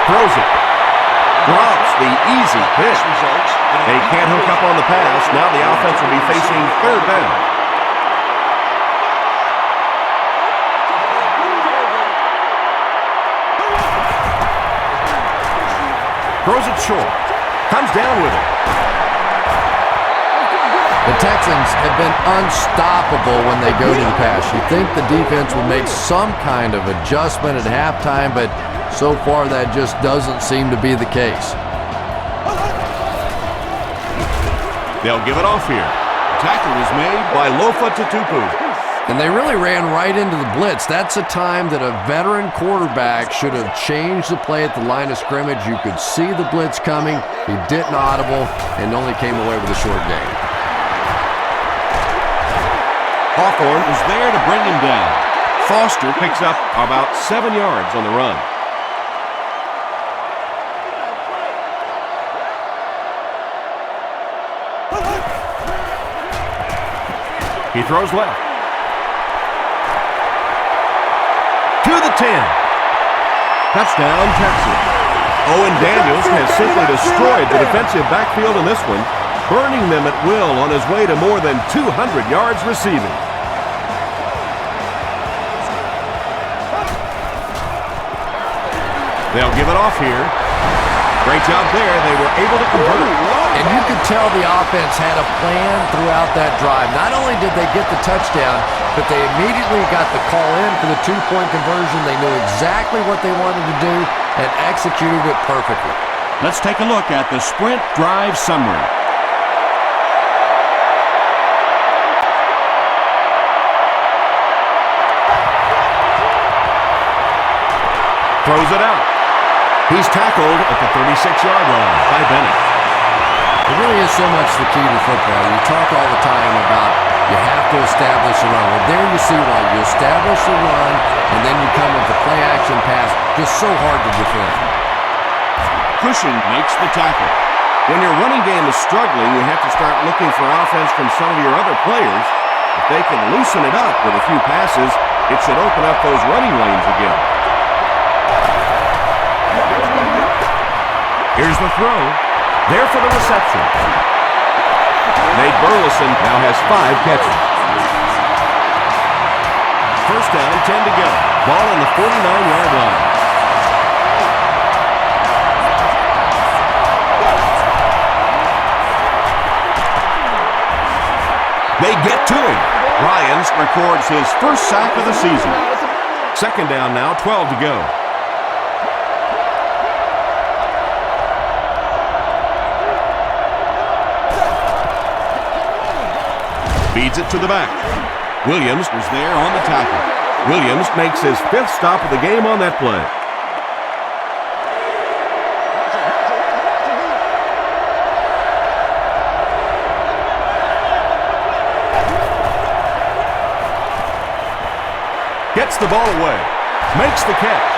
Throws it. Drops the easy pitch. They can't hook up on the pass. Now the offense will be facing third down. Throws it short. Comes down with it. The Texans have been unstoppable when they go to the pass. You think the defense would make some kind of adjustment at halftime, but so far that just doesn't seem to be the case. They'll give it off here. Tackle was made by Lofa Tatupu. And they really ran right into the blitz. That's a time that a veteran quarterback should have changed the play at the line of scrimmage. You could see the blitz coming. He didn't audible and only came away with a short gain. Hawthorne is there to bring him down. Foster picks up about 7 yards on the run. He throws left. To the 10. Touchdown, Texans. Owen Daniels has simply destroyed the defensive backfield in this one, burning them at will on his way to more than 200 yards receiving. They'll give it off here. Great job there. They were able to convert. And you could tell the offense had a plan throughout that drive. Not only did they get the touchdown, but they immediately got the call in for the two-point conversion. They knew exactly what they wanted to do and executed it perfectly. Let's take a look at the sprint drive summary. Throws it out. He's tackled at the 36-yard line by Bennett. It really is so much the key to football. You talk all the time about you have to establish a run. Well, there you see why. You establish a run, and then you come with the play-action pass. Just so hard to defend. Cushing makes the tackle. When your running game is struggling, you have to start looking for offense from some of your other players. If they can loosen it up with a few passes, it should open up those running lanes again. Here's the throw. There for the reception. Nate Burleson now has 5 catches. First down, 10 to go. Ball on the 49-yard line. They get to him. Ryans records his first sack of the season. Second down now, 12 to go. Feeds it to the back. Williams was there on the tackle. Williams makes his 5th stop of the game on that play. Gets the ball away. Makes the catch.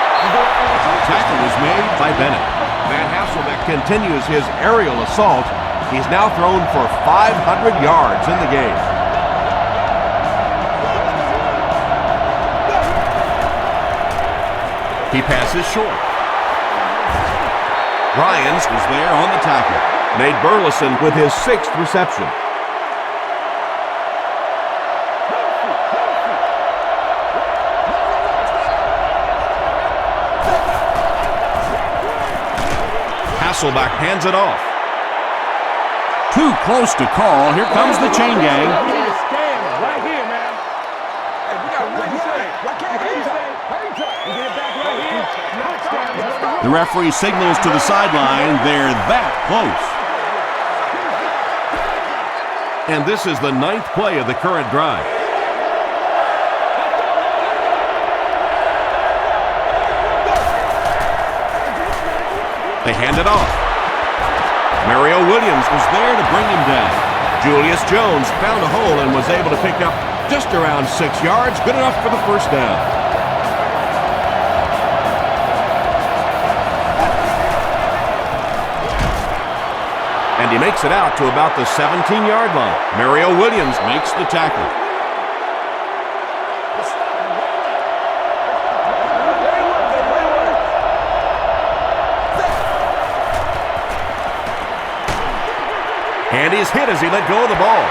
Tackle is made by Bennett. Matt Hasselbeck continues his aerial assault. He's now thrown for 500 yards in the game. He passes short. Ryans was there on the tackle. Nate Burleson with his 6th reception. Hasselbeck hands it off. Too close to call. Here comes the chain gang. Right here, man. Hey, we got what you say. The referee signals to the sideline. They're that close. And this is the 9th play of the current drive. They hand it off. Mario Williams was there to bring him down. Julius Jones found a hole and was able to pick up just around 6 yards, good enough for the first down. And he makes it out to about the 17-yard line. Mario Williams makes the tackle. And he's hit as he let go of the ball.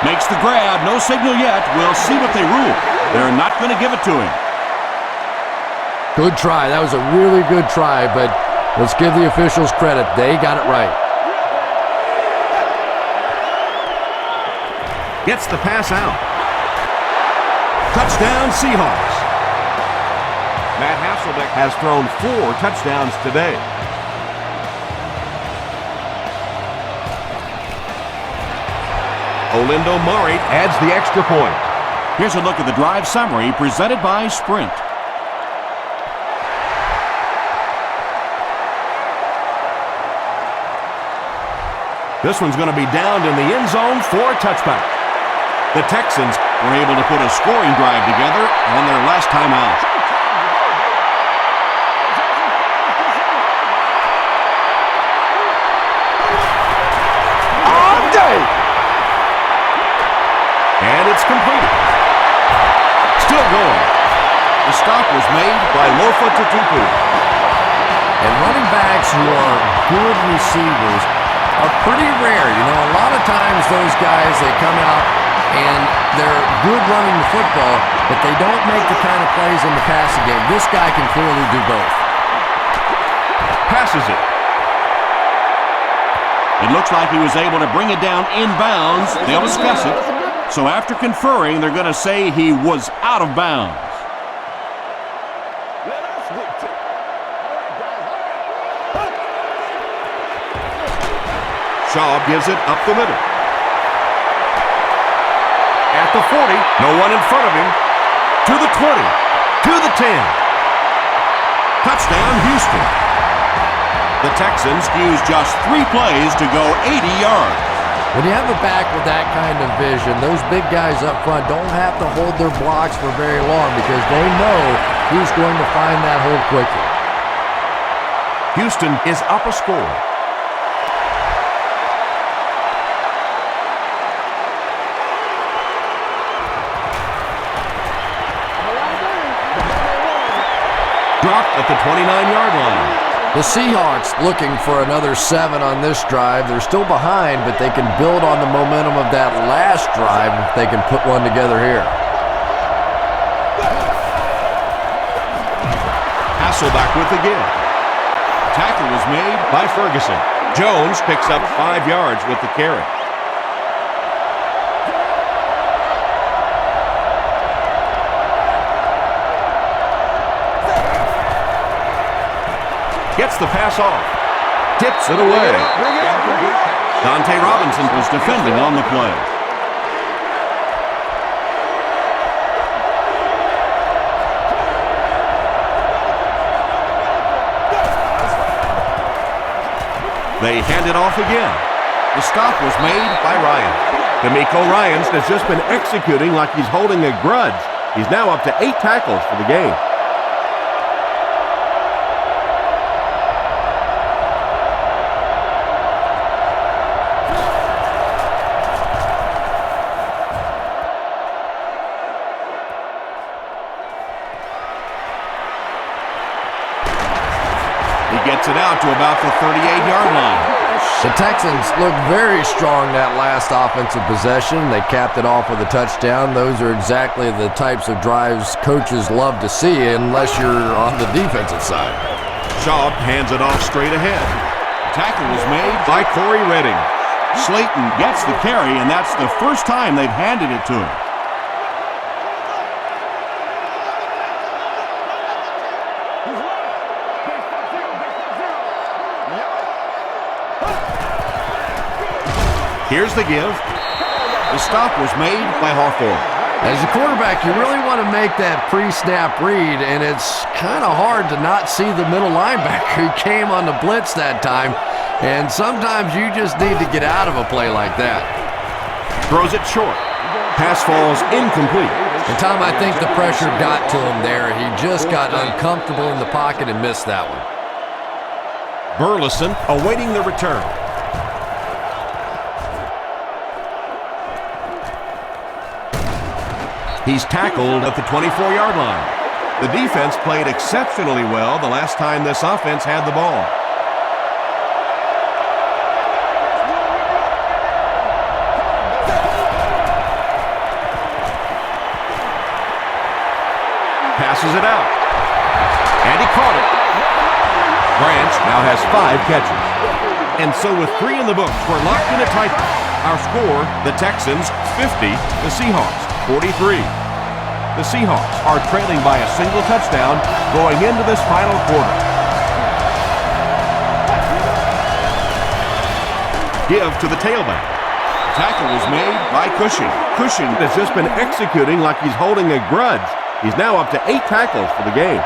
Makes the grab. No signal yet. We'll see what they rule. They're not going to give it to him. Good try. That was a really good try, but let's give the officials credit. They got it right. Gets the pass out. Touchdown, Seahawks. Matt Hasselbeck has thrown 4 touchdowns today. Olindo Mari adds the extra point. Here's a look at the drive summary presented by Sprint. This one's going to be downed in the end zone for a touchback. The Texans were able to put a scoring drive together on their last time out. And it's completed. Still going. The stop was made by Lofa Tutupu. And running backs who are good receivers are pretty rare. You know, a lot of times those guys, they come out and they're good running the football, but they don't make the kind of plays in the passing game. This guy can clearly do both. Passes it. It looks like he was able to bring it down inbounds. They'll discuss it. So after conferring, they're going to say he was out of bounds. Shaw gives it up the middle. At the 40, no one in front of him. To the 20, to the 10. Touchdown, Houston. The Texans used just 3 plays to go 80 yards. When you have a back with that kind of vision, those big guys up front don't have to hold their blocks for very long because they know he's going to find that hole quickly. Houston is up a score. Dropped at the 29-yard line. The Seahawks looking for another 7 on this drive. They're still behind, but they can build on the momentum of that last drive if they can put one together here. Hasselback with the give. Tackle was made by Ferguson. Jones picks up 5 yards with the carry. Gets the pass off. Tips it away. Dante Robinson was defending on the play. They hand it off again. The stop was made by Ryan. D'Amico Ryans has just been executing like he's holding a grudge. He's now up to 8 tackles for the game. Gets it out to about the 38-yard line. The Texans look very strong that last offensive possession. They capped it off with a touchdown. Those are exactly the types of drives coaches love to see unless you're on the defensive side. Shaw hands it off straight ahead. Tackle was made by Corey Redding. Slayton gets the carry, and that's the first time they've handed it to him. Here's the give. The stop was made by Hawthorne. As a quarterback, you really want to make that pre-snap read, and it's kind of hard to not see the middle linebacker who came on the blitz that time, and sometimes you just need to get out of a play like that. Throws it short. Pass falls incomplete. And Tom, I think the pressure got to him there. He just got uncomfortable in the pocket and missed that one. Burleson awaiting the return. He's tackled at the 24-yard line. The defense played exceptionally well the last time this offense had the ball. Passes it out. And he caught it. Branch now has 5 catches. And so with 3 in the books, we're locked in a tight one. Our score, the Texans 50, the Seahawks 43. The Seahawks are trailing by a single touchdown going into this final quarter. Give to the tailback. Tackle was made by Cushing. Cushing Has just been executing like he's holding a grudge. He's now up to 8 tackles for the game.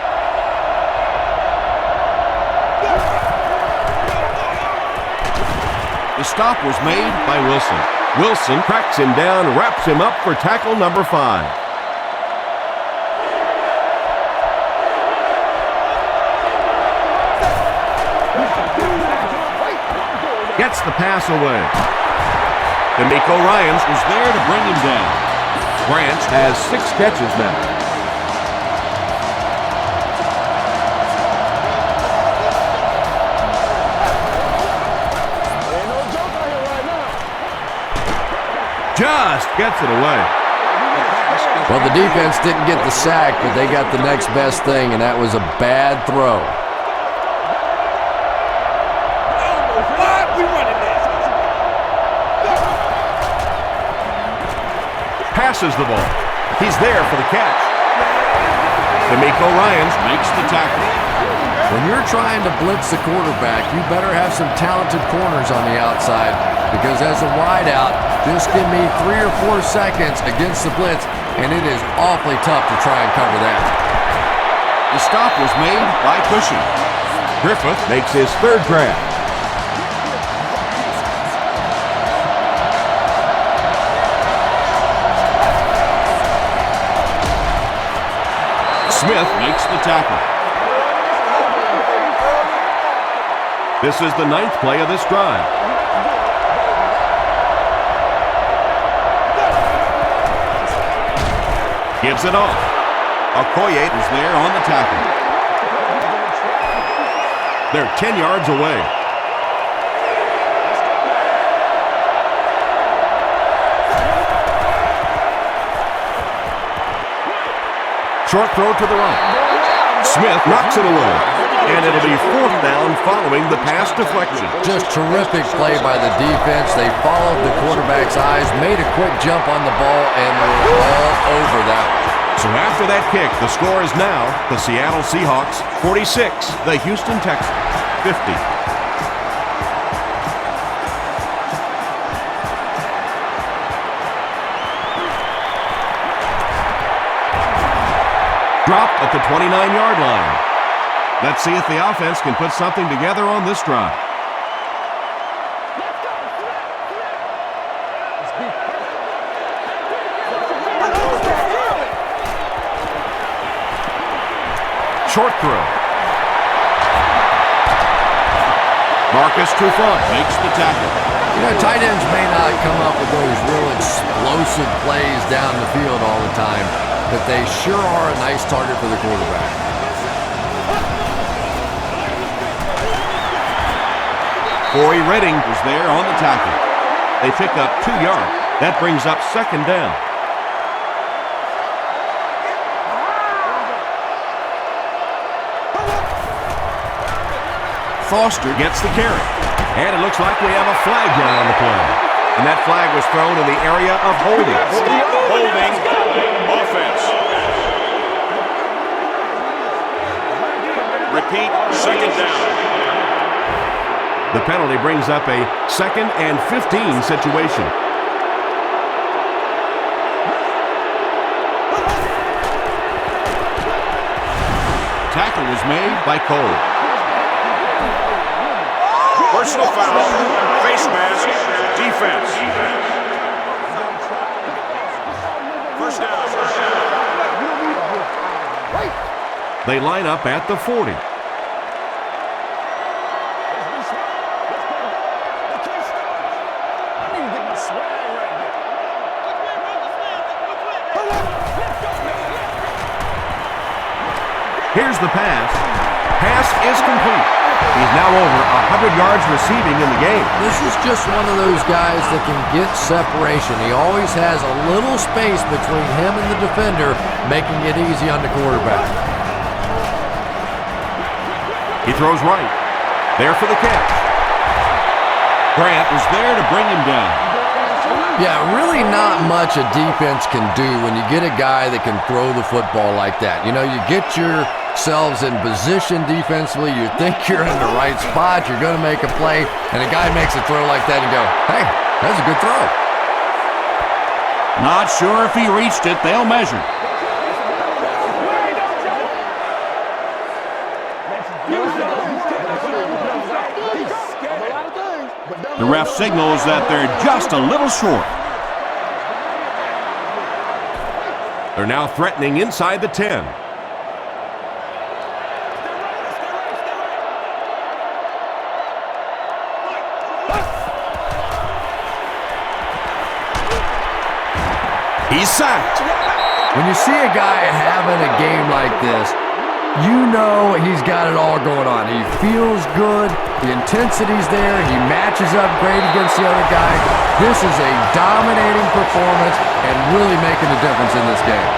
The stop was made by Wilson. Wilson cracks him down, wraps him up for tackle number 5. Gets the pass away. D'Amico Ryans Was there to bring him down. Branch has 6 catches now. Just gets it away. Well, the defense didn't get the sack, but they got the next best thing, and that was a bad throw. Passes the ball. He's there for the catch. D'Amico Ryans Makes the tackle. When you're trying to blitz the quarterback, you better have some talented corners on the outside, because as a wideout, just give me 3 or 4 seconds against the blitz, and it is awfully tough to try and cover that. The stop was made by Cushing. Griffith makes his 3rd grab. Smith Makes the tackle. This is the 9th play of this drive. Gives it off. Okoye Was there on the tackle. They're 10 yards away. Short throw to the right. Smith knocks it away. And it'll be 4th down following the pass deflection. Just terrific play by the defense. They followed the quarterback's eyes, made a quick jump on the ball, and were all over that one. So after that kick, the score is now the Seattle Seahawks 46, the Houston Texans 50. Dropped at the 29-yard line. Let's see if the offense can put something together on this drive. Short throw. Marcus Trufant Makes the tackle. You know, tight ends may not come up with those real explosive plays down the field all the time, but they sure are a nice target for the quarterback. Corey Redding Was there on the tackle. They pick up 2 yards. That brings up 2nd down. Foster gets the carry. And it looks like we have a flag down on the play. And that flag was thrown in the area of holding. Holding offense. Repeat, 2nd down. The penalty brings up a 2nd and 15 situation. Tackle was made by Cole. Personal foul, face mask, defense. 1st down. They line up at the 40. Here's the pass. Pass is complete. He's now over 100 yards receiving in the game. This is just one of those guys that can get separation. He always has a little space between him and the defender, making it easy on the quarterback. He throws right. There for the catch. Grant was there to bring him down. Yeah, really not much a defense can do when you get a guy that can throw the football like that. You know, you get yourselves in position defensively, you think you're in the right spot, you're going to make a play, and a guy makes a throw like that and you go, hey, that's a good throw. Not sure if he reached it. They'll measure. The ref signals that they're just a little short. They're now threatening inside the 10. He's sacked. When you see a guy having a game like this, you know he's got it all going on. He feels good. The intensity's there. He matches up great against the other guy. This is a dominating performance and really making a difference in this game.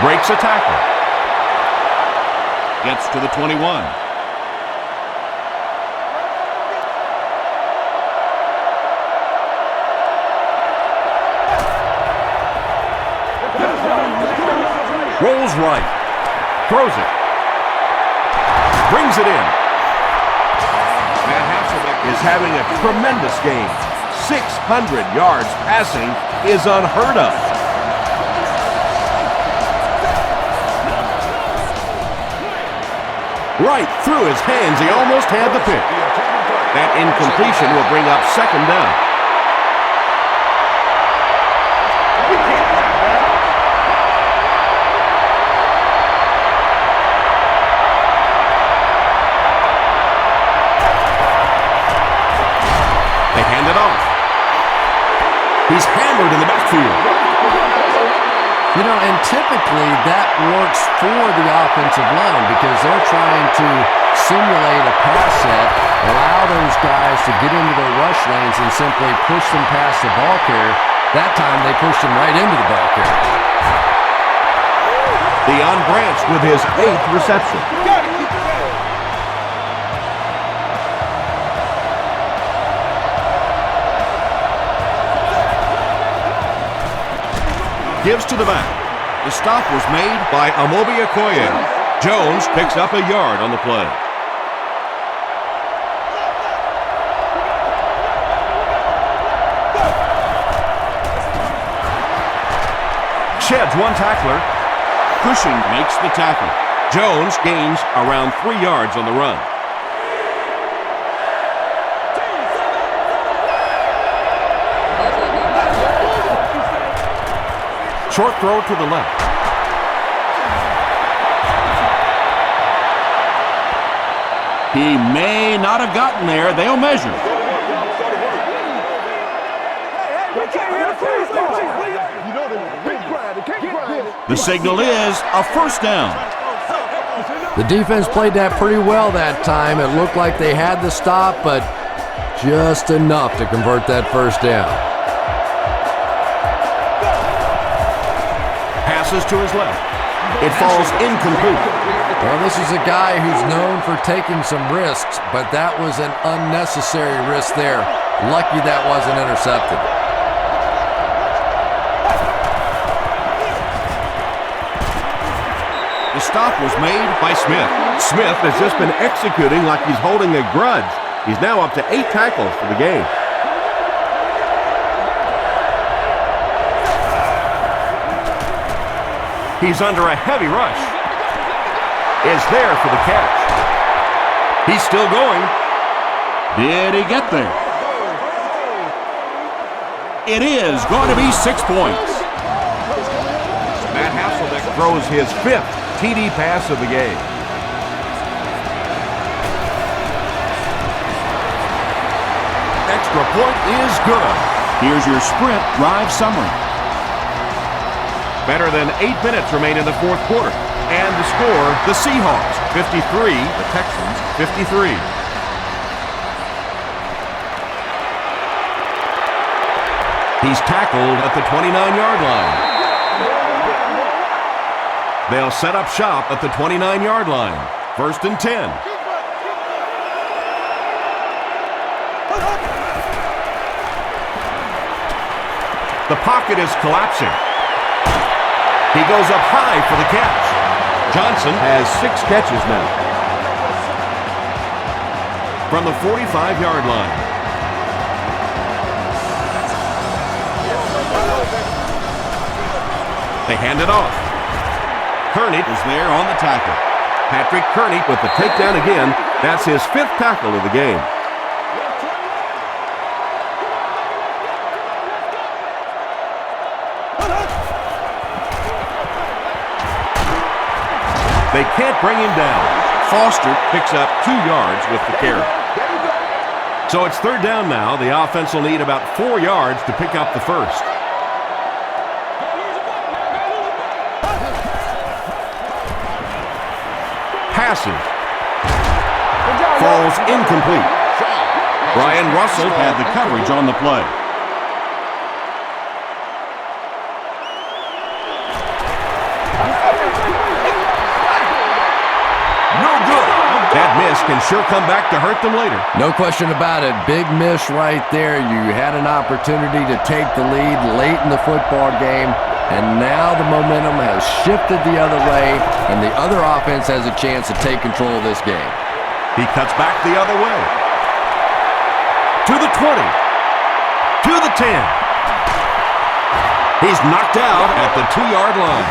Breaks a tackle. Gets to the 21. Rolls right. Throws it. Brings it in. Matt Hasselbeck is having a tremendous game. 600 yards passing is unheard of. Right through his hands. He almost had the pick. That incompletion will bring up second down. They hand it off. He's hammered in the backfield. You know, and typically that works for the offensive line because they're trying to simulate a pass set, allow those guys to get into their rush lanes and simply push them past the ball carrier. That time they pushed him right into the ball carrier. Deion Branch with his 8th reception. Gives to the back. The stop was made by Amobi Okoye. Jones picks up a yard on the play. Sheds one tackler. Cushing makes the tackle. Jones gains around 3 yards on the run. Short throw to the left. He may not have gotten there. They'll measure. The signal is a first down. The defense played that pretty well that time. It looked like they had the stop, but just enough to convert that first down. Passes to his left. It falls incomplete. Well, this is a guy who's known for taking some risks, but that was an unnecessary risk there. Lucky that wasn't intercepted. The stop was made by Smith. Smith has just been executing like he's holding a grudge. He's now up to 8 tackles for the game. He's under a heavy rush. Is there for the catch. He's still going. Did he get there? It is going to be 6 points. Matt Hasselbeck throws his 5th TD pass of the game. Extra point is good. Here's your sprint drive summary. Better than 8 minutes remain in the 4th quarter. And the score, the Seahawks 53, the Texans 53. He's tackled at the 29-yard line. They'll set up shop at the 29-yard line. 1st and 10. The pocket is collapsing. He goes up high for the catch. Johnson has 6 catches now. From the 45-yard line. They hand it off. Kearney is there on the tackle. Patrick Kearney with the takedown again. That's his 5th tackle of the game. They can't bring him down. Foster picks up 2 yards with the carry. So it's 3rd down now. The offense will need about 4 yards to pick up the first. Passes. Falls incomplete. Brian Russell Had the coverage on the play. no good. That miss can sure come back to hurt them later. No question about it. Big miss right there. You had an opportunity to take the lead late in the football game, and now the momentum has shifted the other way, and the other offense has a chance to take control of this game. He cuts back the other way. To the 20. To the 10. He's knocked out at the 2-yard line.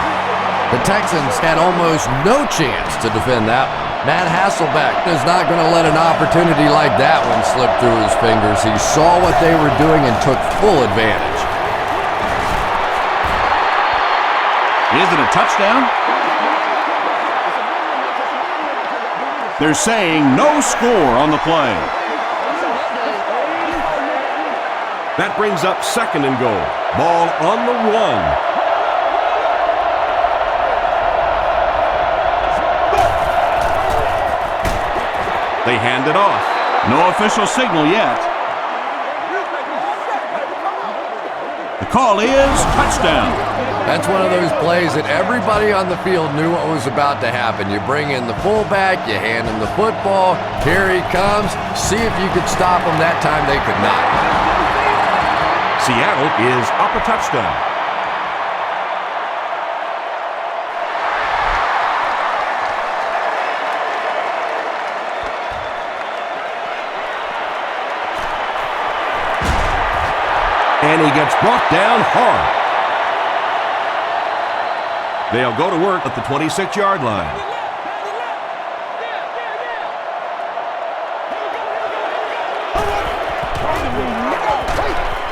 The Texans had almost no chance to defend that one. Matt Hasselbeck is not going to let an opportunity like that one slip through his fingers. He saw what they were doing and took full advantage. Is it a touchdown? They're saying no score on the play. That brings up 2nd and goal. Ball on the 1. They hand it off. No official signal yet. The call is touchdown. That's one of those plays that everybody on the field knew what was about to happen. You bring in the fullback, you hand him the football, here he comes. See if you could stop him. That time they could not. Seattle is up a touchdown. And he gets brought down hard. They'll go to work at the 26-yard line.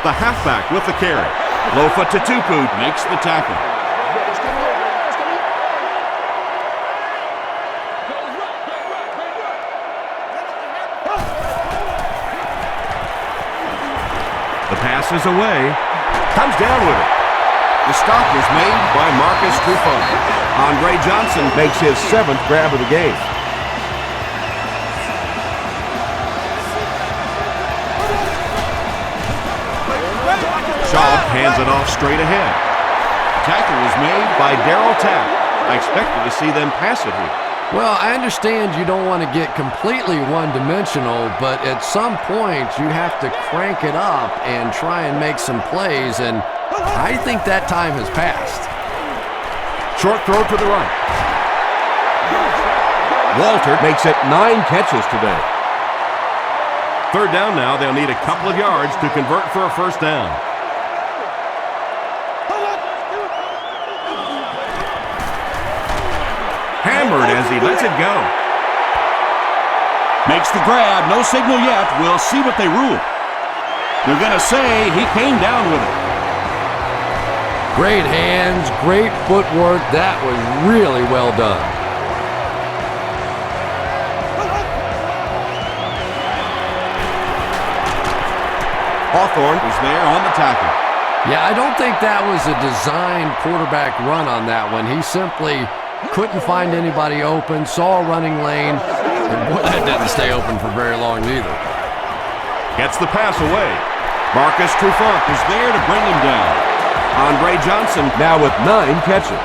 The halfback with the carry. Lofa Tatupu Makes the tackle. The pass is away. Comes down with it. The stop was made by Marcus Trufant. Andre Johnson makes his 7th grab of the game. Shaw hands it off straight ahead. Tackle was made by Darryl Tapp. I expected to see them pass it here. Well, I understand you don't want to get completely one-dimensional, but at some point you have to crank it up and try and make some plays, and I think that time has passed. Short throw to the right. Walter makes it 9 catches today. 3rd down now. They'll need a couple of yards to convert for a 1st down. Hammered as he lets it go. Makes the grab. No signal yet. We'll see what they rule. They're going to say he came down with it. Great hands, great footwork. That was really well done. Hawthorne was there on the tackle. Yeah, I don't think that was a designed quarterback run on that one. He simply couldn't find anybody open, saw a running lane, and boy, that didn't stay open for very long either. Gets the pass away. Marcus Trufant is there to bring him down. Andre Johnson now with 9 catches.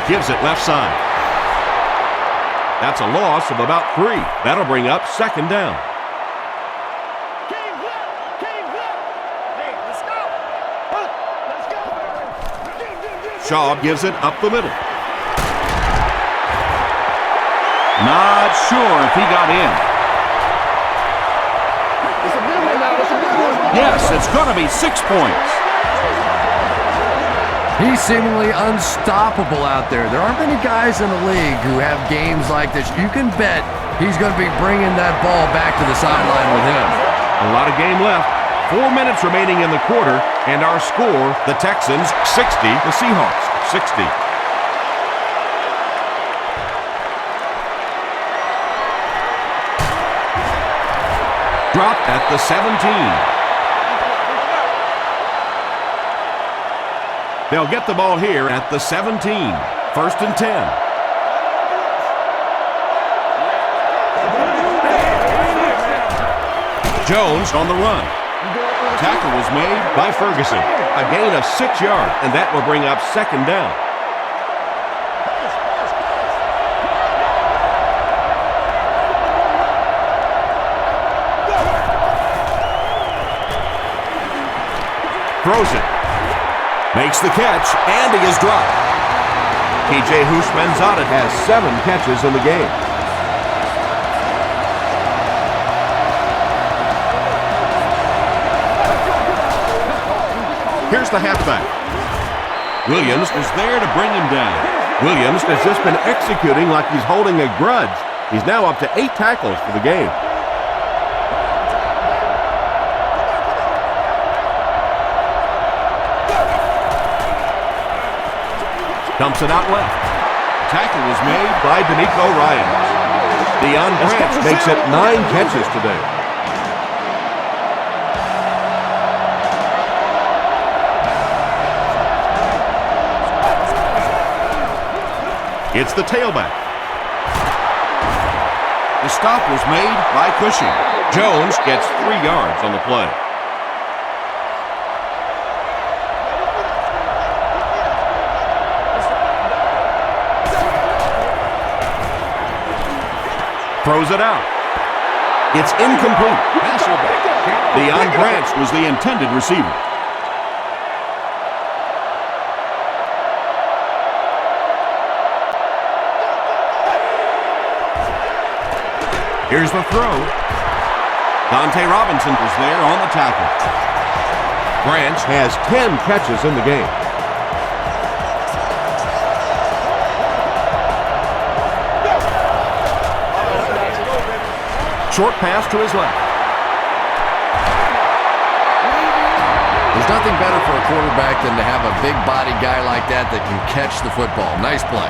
Gives it left side. That's a loss of about 3. That'll bring up 2nd down. Shaw gives it up the middle. Not sure if he got in. Yes, it's going to be 6 points. He's seemingly unstoppable out there. There aren't many guys in the league who have games like this. You can bet he's going to be bringing that ball back to the sideline with him. A lot of game left. 4 minutes remaining in the quarter, and our score, the Texans 60, the Seahawks 60. Dropped at the 17. They'll get the ball here at the 17. 1st and 10. Jones on the run. Tackle was made by Ferguson. A gain of 6 yards, and that will bring up 2nd down. Throws it. Makes the catch, and he is dropped. P.J. Houshmandzadeh has 7 catches in the game. Here's the halfback. Williams is there to bring him down. Williams has just been executing like he's holding a grudge. He's now up to 8 tackles for the game. Dumps it out left. Tackle was made by D'Amico Ryan. Deion Branch makes it 9 catches today. It's the tailback. The stop was made by Cushing. Jones gets 3 yards on the play. Throws it out. It's incomplete. Deion Branch was the intended receiver. Here's the throw. Dante Robinson was there on the tackle. Branch has 10 catches in the game. Short pass to his left. There's nothing better for a quarterback than to have a big body guy like that that can catch the football. Nice play.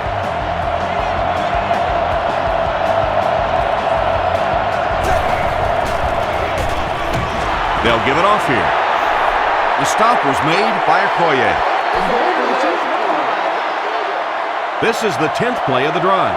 They'll give it off here. The stop was made by Okoye. This is the 10th play of the drive.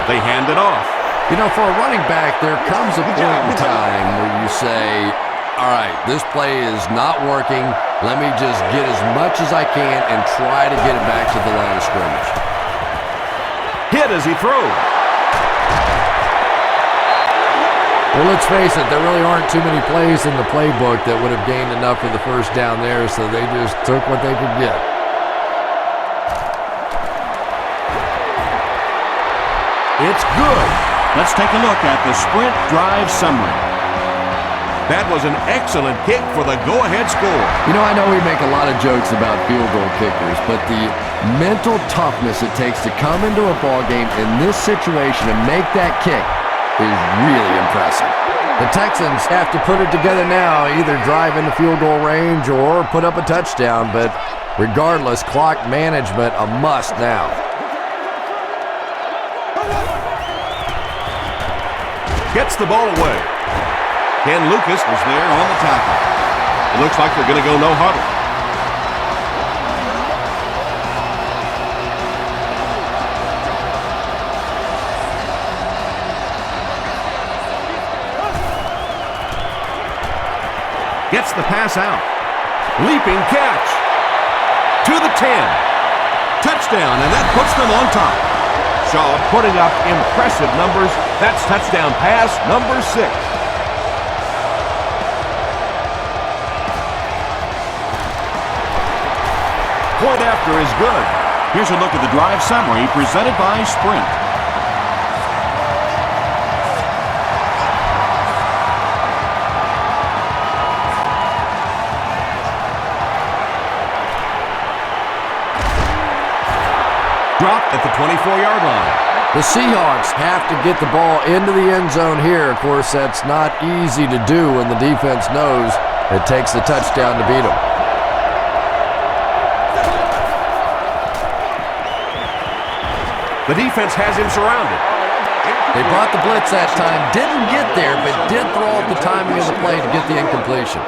They hand it off. You know, for a running back, there comes a point in time where you say, all right, this play is not working. Let me just get as much as I can and try to get it back to the line of scrimmage. Hit as he throws. Well, let's face it, there really aren't too many plays in the playbook that would have gained enough for the first down there, so they just took what they could get. It's good. Let's take a look at the sprint drive summary. That was an excellent kick for the go-ahead score. You know, I know we make a lot of jokes about field goal kickers, but the mental toughness it takes to come into a ball game in this situation and make that kick is really impressive. The Texans have to put it together now, either drive into field goal range or put up a touchdown, but regardless, clock management a must now. Gets the ball away. Ken Lucas was there on the tackle. It looks like they're going to go no huddle. Gets the pass out. Leaping catch. To the 10. Touchdown, and that puts them on top. Shaw putting up impressive numbers. That's touchdown pass number 6. Point after is good. Here's a look at the drive summary presented by Sprint. Dropped at the 24-yard line. The Seahawks have to get the ball into the end zone here. Of course, that's not easy to do when the defense knows it takes the touchdown to beat them. The defense has him surrounded. They brought the blitz that time, didn't get there, but did throw up the timing of the play to get the incompletion.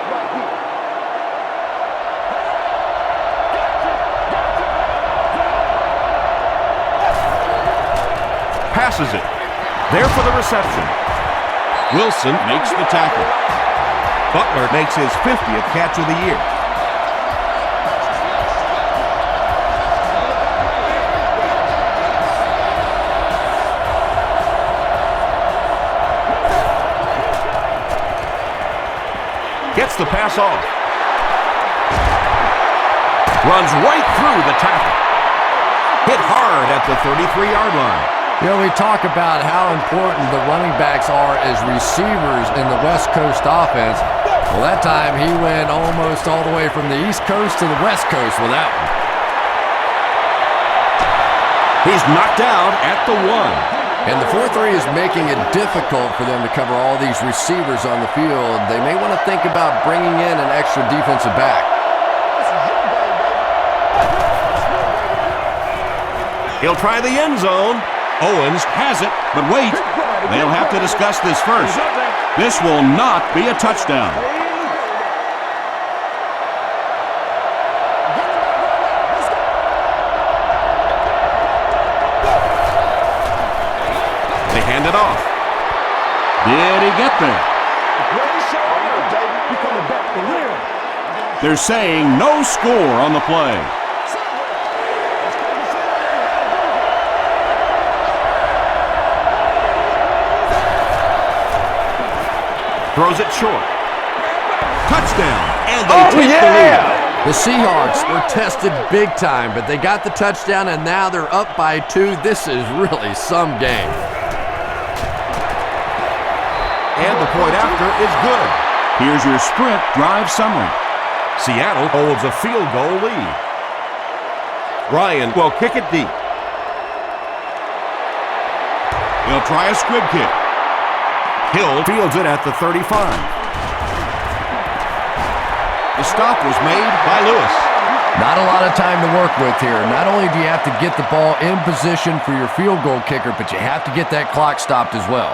Passes it. There for the reception. Wilson Makes the tackle. Butler makes his 50th catch of the year. Gets the pass off. Runs right through the tackle. Hit hard at the 33-yard line. You know, we talk about how important the running backs are as receivers in the West Coast offense. Well, that time he went almost all the way from the East Coast to the West Coast with that one. He's knocked out at the 1. And the 4-3 is making it difficult for them to cover all these receivers on the field. They may want to think about bringing in an extra defensive back. He'll try the end zone. Owens has it, but wait. They'll have to discuss this first. This will not be a touchdown. They hand it off. Did he get there? They're saying no score on the play. Throws it short. Touchdown. And they take the lead. The Seahawks were tested big time, but they got the touchdown, and now they're up by 2. This is really some game. And the point after is good. Here's your Sprint drive summary. Seattle holds a field goal lead. Ryan will kick it deep. He'll try a squib kick. Hill fields it at the 35. The stop was made by Lewis. Not a lot of time to work with here. Not only do you have to get the ball in position for your field goal kicker, but you have to get that clock stopped as well.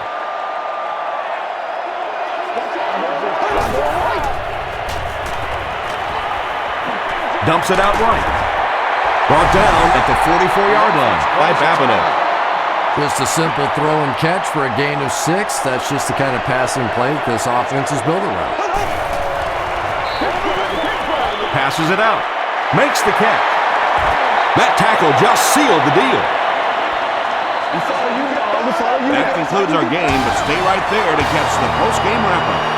Dumps it out right. Brought down at the 44-yard line by Babineau. Just a simple throw and catch for a gain of 6. That's just the kind of passing play that this offense is built around. Passes it out. Makes the catch. That tackle just sealed the deal. That concludes our game, but stay right there to catch the post-game wrap-up.